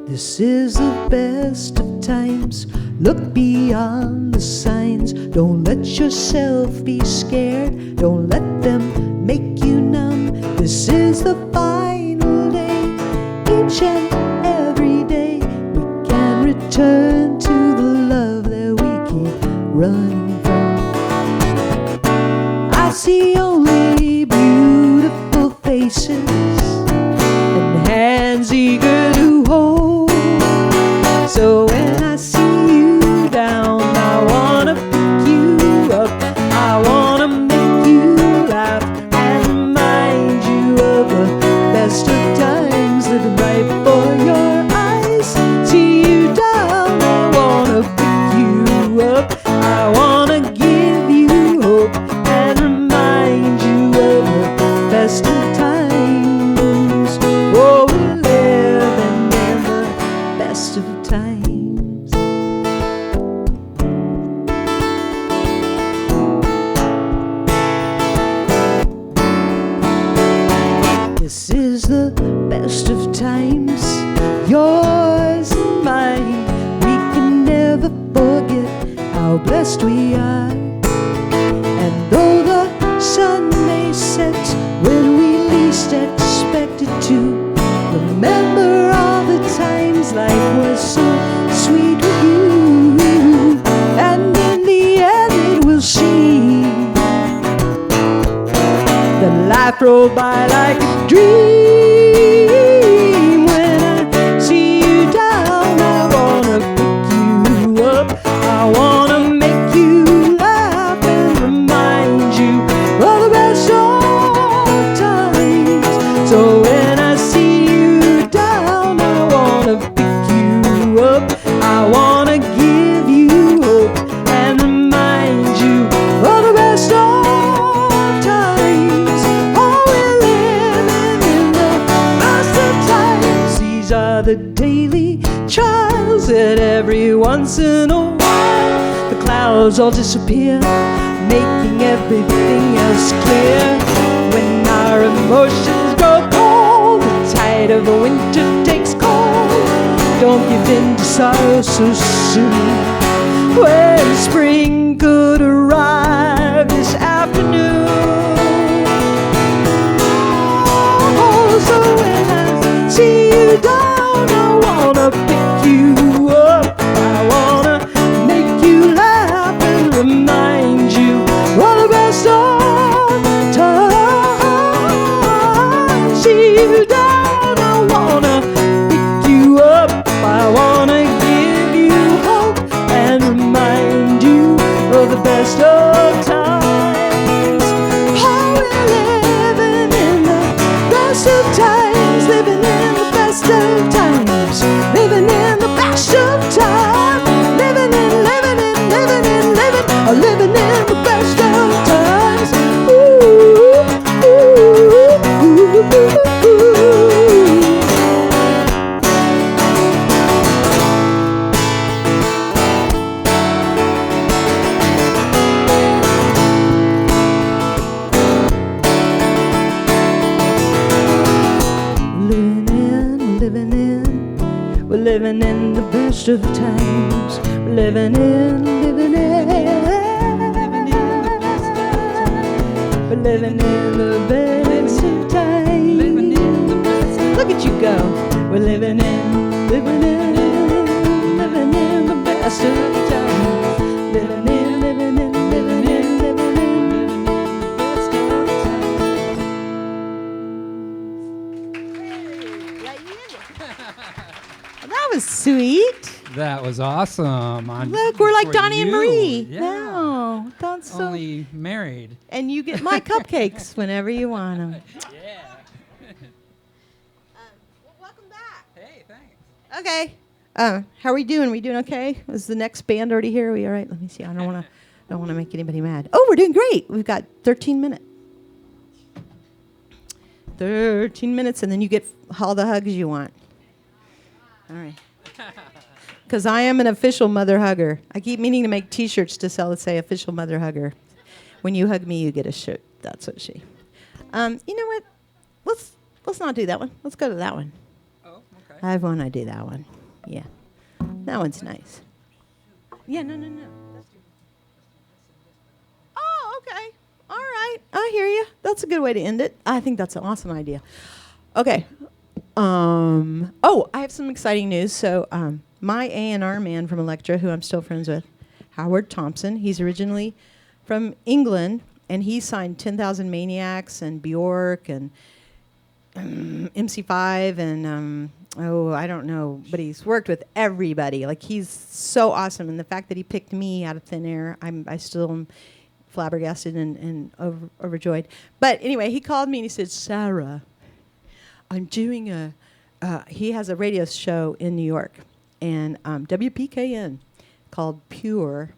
This is the best of times. Look beyond the signs. Don't let yourself be scared. Don't let them make you numb. This is the final day. Each and every day we can return to the love that we keep running from. I see only beautiful faces and hands eager to hold. So when I see you down, I wanna pick you up. I wanna make you laugh and remind you of the best of times living right before your eyes. See you down, I wanna pick you up. I wanna give you hope and remind you of the best of times. Oh, we're living in the best of times. This is the best of times, yours and mine. We can never forget how blessed we are. And though the sun may set when we least expect it to, remember all the times life was so sweet with you. And in the end it will seem that life rolled by like a dream. When I see you down, I wanna pick you up. I wanna make you laugh and remind you of the best of times. So when I see you down, I wanna pick you up. I wanna give you hope and remind you of the best of times. Oh, we're living in the best of times. These are the daily trials that every once in a while the clouds all disappear, making everything else clear. When our emotions grow cold, the tide of the winter takes cold. Don't give in to sorrow so soon. When spring could arrive this afternoon. Oh, so when I see you down, I wanna pick you up. I wanna make you laugh and remind you of the best of times. See you down, I wanna pick you up. I wanna give you hope and remind you of the best of times. living in the best of times. We're living in the best of times. We're living in the best of times. Look at you go. We're living in the best of times. Living in the best of times. That was sweet. That was awesome. Look, we're like For Donnie and you. Marie. Yeah. No, that's so. Only married. And you get my cupcakes whenever you want them. Yeah. Welcome back. Hey, thanks. Okay. How are we doing? We doing okay? Is the next band already here? Are we all right? Let me see. I don't want to make anybody mad. Oh, we're doing great. We've got 13 minutes. 13 minutes, and then you get all the hugs you want. All right. Because I am an official mother hugger. I keep meaning to make T-shirts to sell that say official mother hugger. When you hug me, you get a shirt. That's what she. You know what? Let's not do that one. Let's go to that one. Oh, okay. I want to do that one. Yeah. That one's nice. Yeah, no. Oh, okay. All right. I hear you. That's a good way to end it. I think that's an awesome idea. Okay. I have some exciting news. So, my A&R man from Elektra, who I'm still friends with, Howard Thompson, he's originally from England, and he signed 10,000 Maniacs and Bjork and MC5 and I don't know, but he's worked with everybody. Like, he's so awesome, and the fact that he picked me out of thin air, I still am flabbergasted and overjoyed. But anyway, he called me and he said, Sara, I'm doing he has a radio show in New York, and WPKN called Pure. And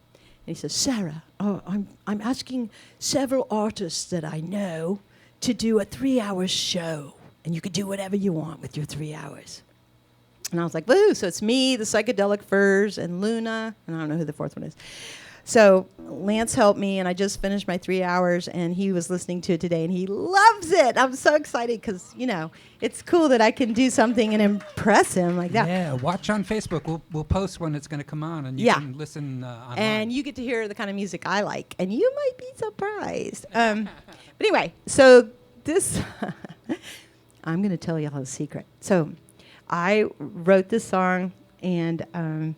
he says, Sara, I'm asking several artists that I know to do a 3-hour show, and you could do whatever you want with your 3 hours. And I was like, woo! So it's me, the Psychedelic Furs, and Luna, and I don't know who the fourth one is. So Lance helped me, and I just finished my 3 hours, and he was listening to it today, and he loves it. I'm so excited because, it's cool that I can do something and impress him like that. Yeah, watch on Facebook. We'll post when it's going to come on, and you can listen online. And you get to hear the kind of music I like, and you might be surprised. But anyway, so this, I'm going to tell you all a secret. So I wrote this song, and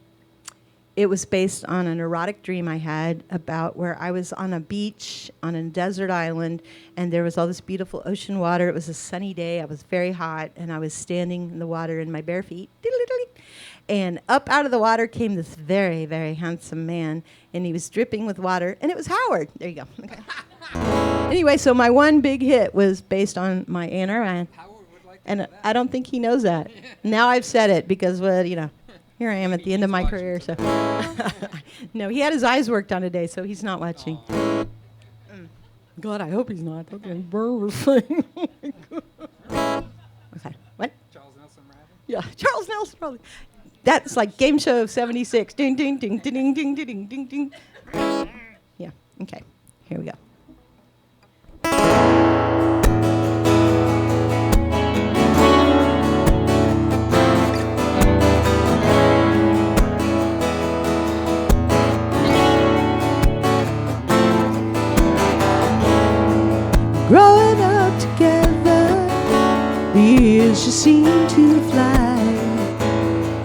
it was based on an erotic dream I had about where I was on a beach on a desert island, and there was all this beautiful ocean water. It was a sunny day. I was very hot, and I was standing in the water in my bare feet. And up out of the water came this very, very handsome man, and he was dripping with water, and it was Howard. There you go. Okay. Anyway, so my one big hit was based on my A&R man. Howard would like to And know that. I don't think he knows that. Now I've said it because, here I am at the end of my career. So, no, he had his eyes worked on today, so he's not watching. God, I hope he's not. Okay, okay, what? Charles Nelson Riley. Yeah, Charles Nelson probably. That's like Game Show 76. Ding, ding, ding, ding, ding, ding, ding, ding. Yeah. Okay. Here we go. Growing up together, the years just seem to fly.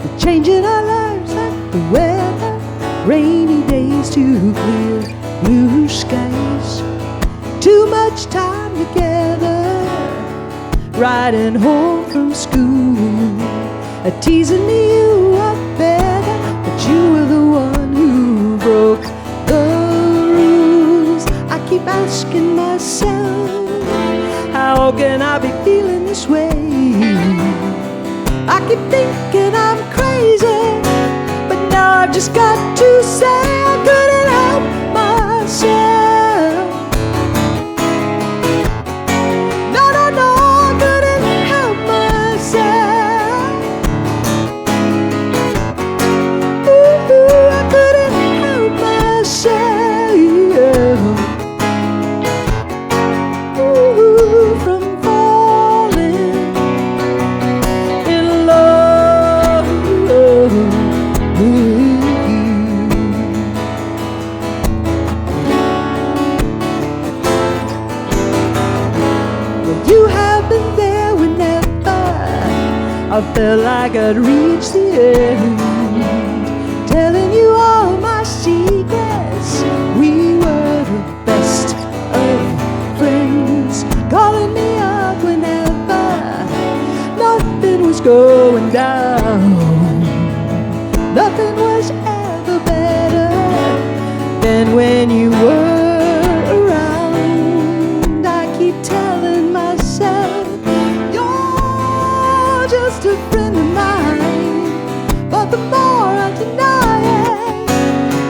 We're changing our lives like the weather, rainy days to clear blue skies. Too much time together, riding home from school. Teasing me you are better, but you were the one who broke the rules. I keep asking myself, how can I be feeling this way? I keep thinking I'm crazy, but now I've just got to say I couldn't help myself. No, I couldn't help myself. Ooh, I couldn't help myself. Ooh, from falling in love. I felt like I'd reached the end, telling you all my secrets. We were the best of friends, calling me up whenever nothing was going down. Nothing was ever better than when you were around. I keep telling myself you're just a friend of mine, but the more I deny it,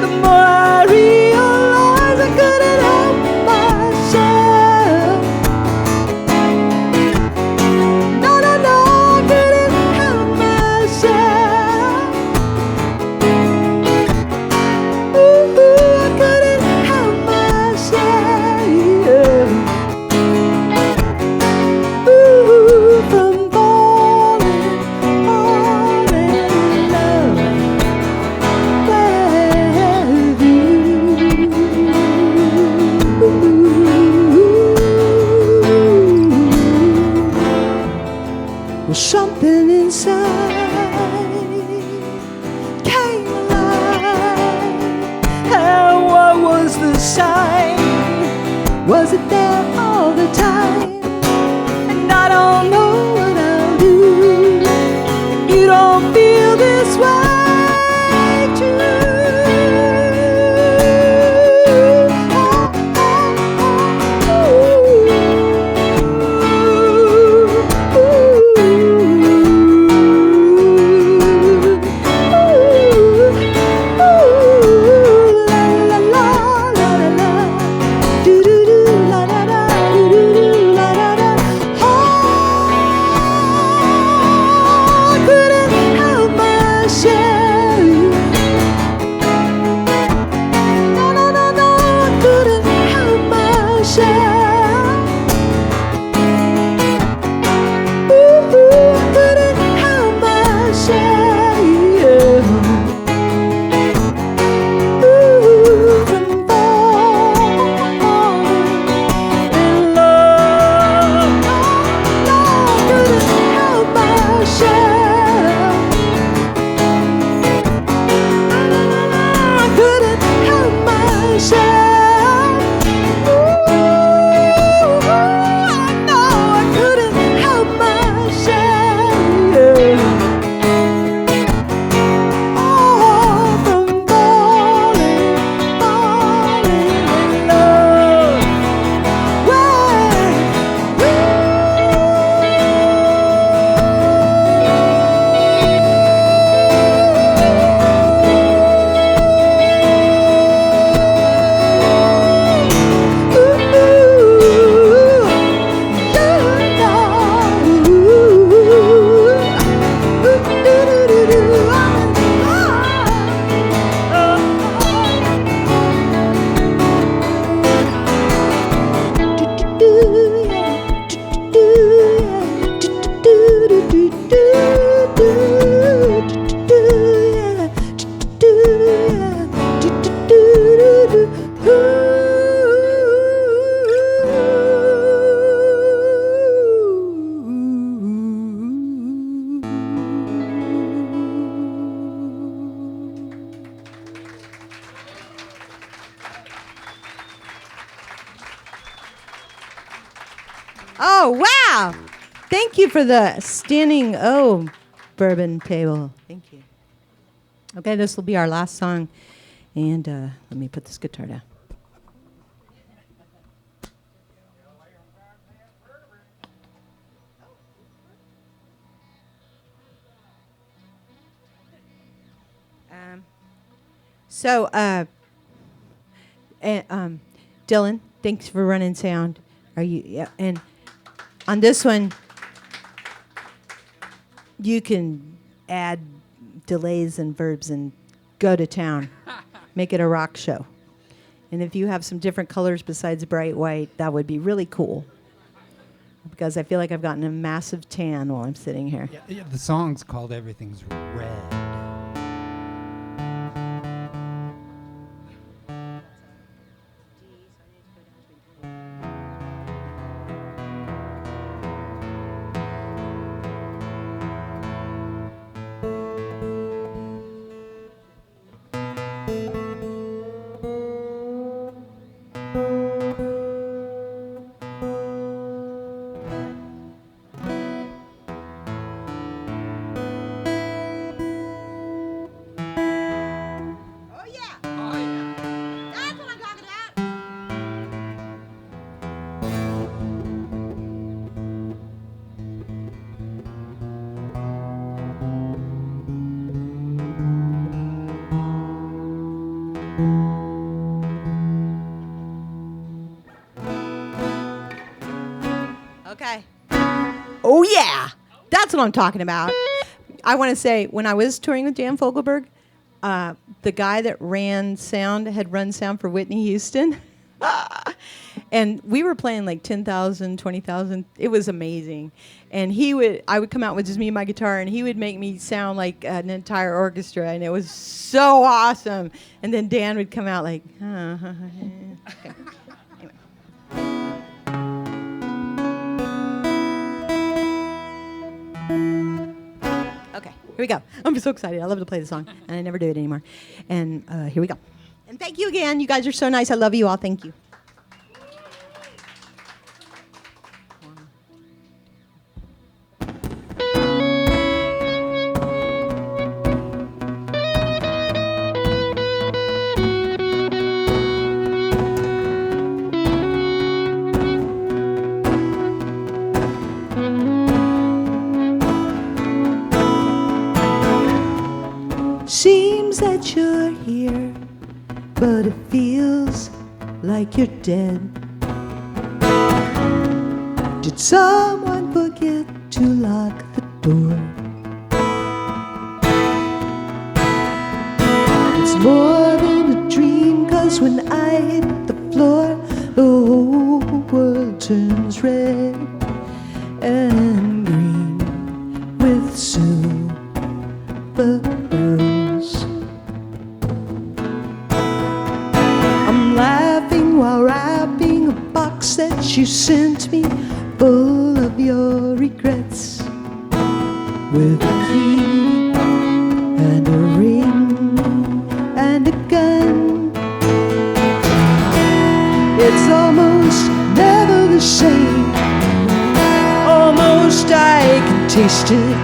the more I realize I couldn't help myself. No, no, no, I couldn't help myself. Ooh, I couldn't help myself. Ooh, from falling in love with you. Well, something inside came alive. And what was the sign? Was it there all the time? And I don't know what I'll do. You don't feel this way too. Oh, wow. Thank you for the standing bourbon table. Thank you. Okay, this will be our last song. And let me put this guitar down. Dylan, thanks for running sound. Are you? Yeah. And on this one, you can add delays and verbs and go to town. Make it a rock show. And if you have some different colors besides bright white, that would be really cool. Because I feel like I've gotten a massive tan while I'm sitting here. Yeah, the song's called Everything's Red. That's what I'm talking about. I want to say, when I was touring with Dan Fogelberg, the guy that had run sound for Whitney Houston. And we were playing like 10,000, 20,000. It was amazing. And I would come out with just me and my guitar, and he would make me sound like an entire orchestra, and it was so awesome. And then Dan would come out like, okay. Okay, here we go. I'm so excited. I love to play the song, and I never do it anymore. And here we go. And thank you again. You guys are so nice. I love you all. Thank you. Seems that you're here, but it feels like you're dead. Did someone forget to lock the door? It's more than a dream, 'cause when I hit the floor, the whole world turns red and green with silver bells. I'm laughing while wrapping a box that you sent me, full of your regrets, with a key and a ring and a gun. It's almost never the same. Almost I can taste it.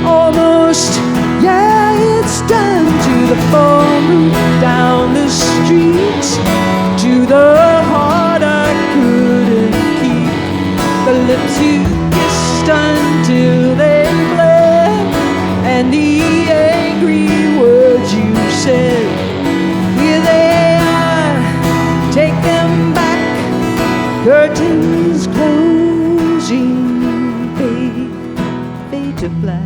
Almost, yeah, it's done. To the phone, down the street, to the heart I couldn't keep, the lips you kissed until they bled, and the angry words you said. Here they are, take them back, curtains closing, fade to black.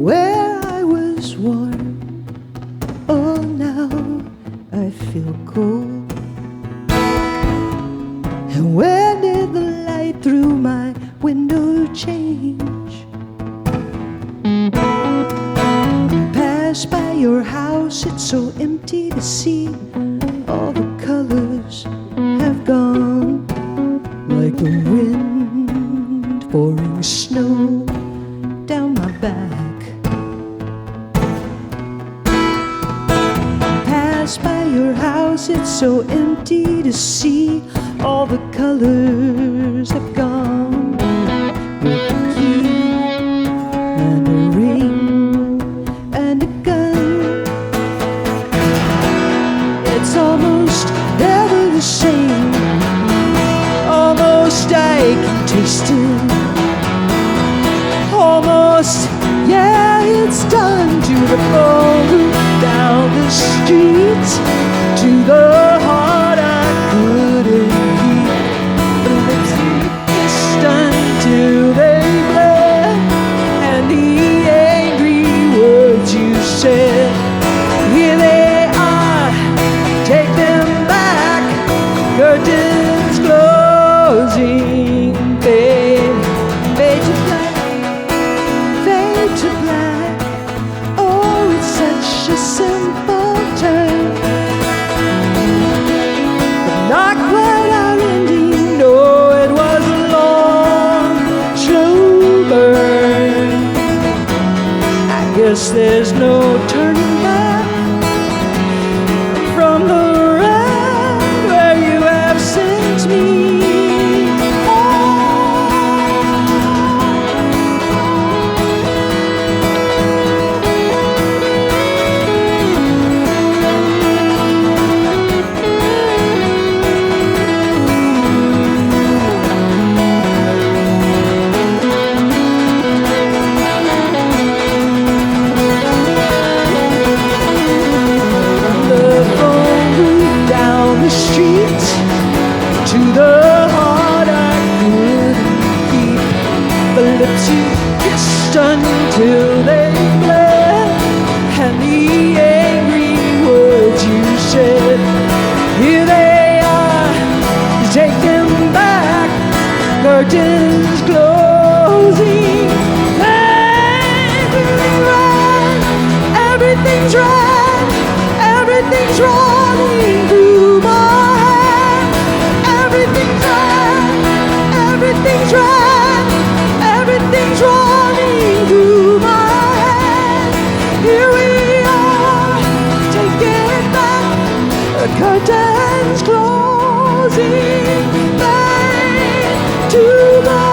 Where I was warm, oh now I feel cold. And when did the light through my window change? Pass by your house, it's so empty to see. All the colors have gone, like the wind pouring snow down my back. Pass by your house, it's so empty to see. All the colors have gone, with a key and a ring and a gun. It's almost never the same. Almost I can taste it. Almost, yeah, it's done. To the phone, down the street, to the heart I couldn't keep, the lips you kissed until they bled, and the angry words you said. Here they are, take them back, curtains closing, fade to black, fade to black. Oh, it's such a simple turn, but not quite our ending. No, it was a long, slow burn. I guess there's no turning back from the road where you have sent me. Street to the heart I couldn't keep. The lips you kissed until they bled, and the angry words you said. Here they are, you take them back, curtains closing. Everything's right, everything's running through my head. Everything's right, everything's right, everything's running through my head. Here we are, take it back, the curtains closing, fade to black.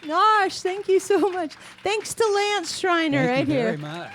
Gosh, thank you so much. Thanks to Lance Schreiner Thank right you here. very much.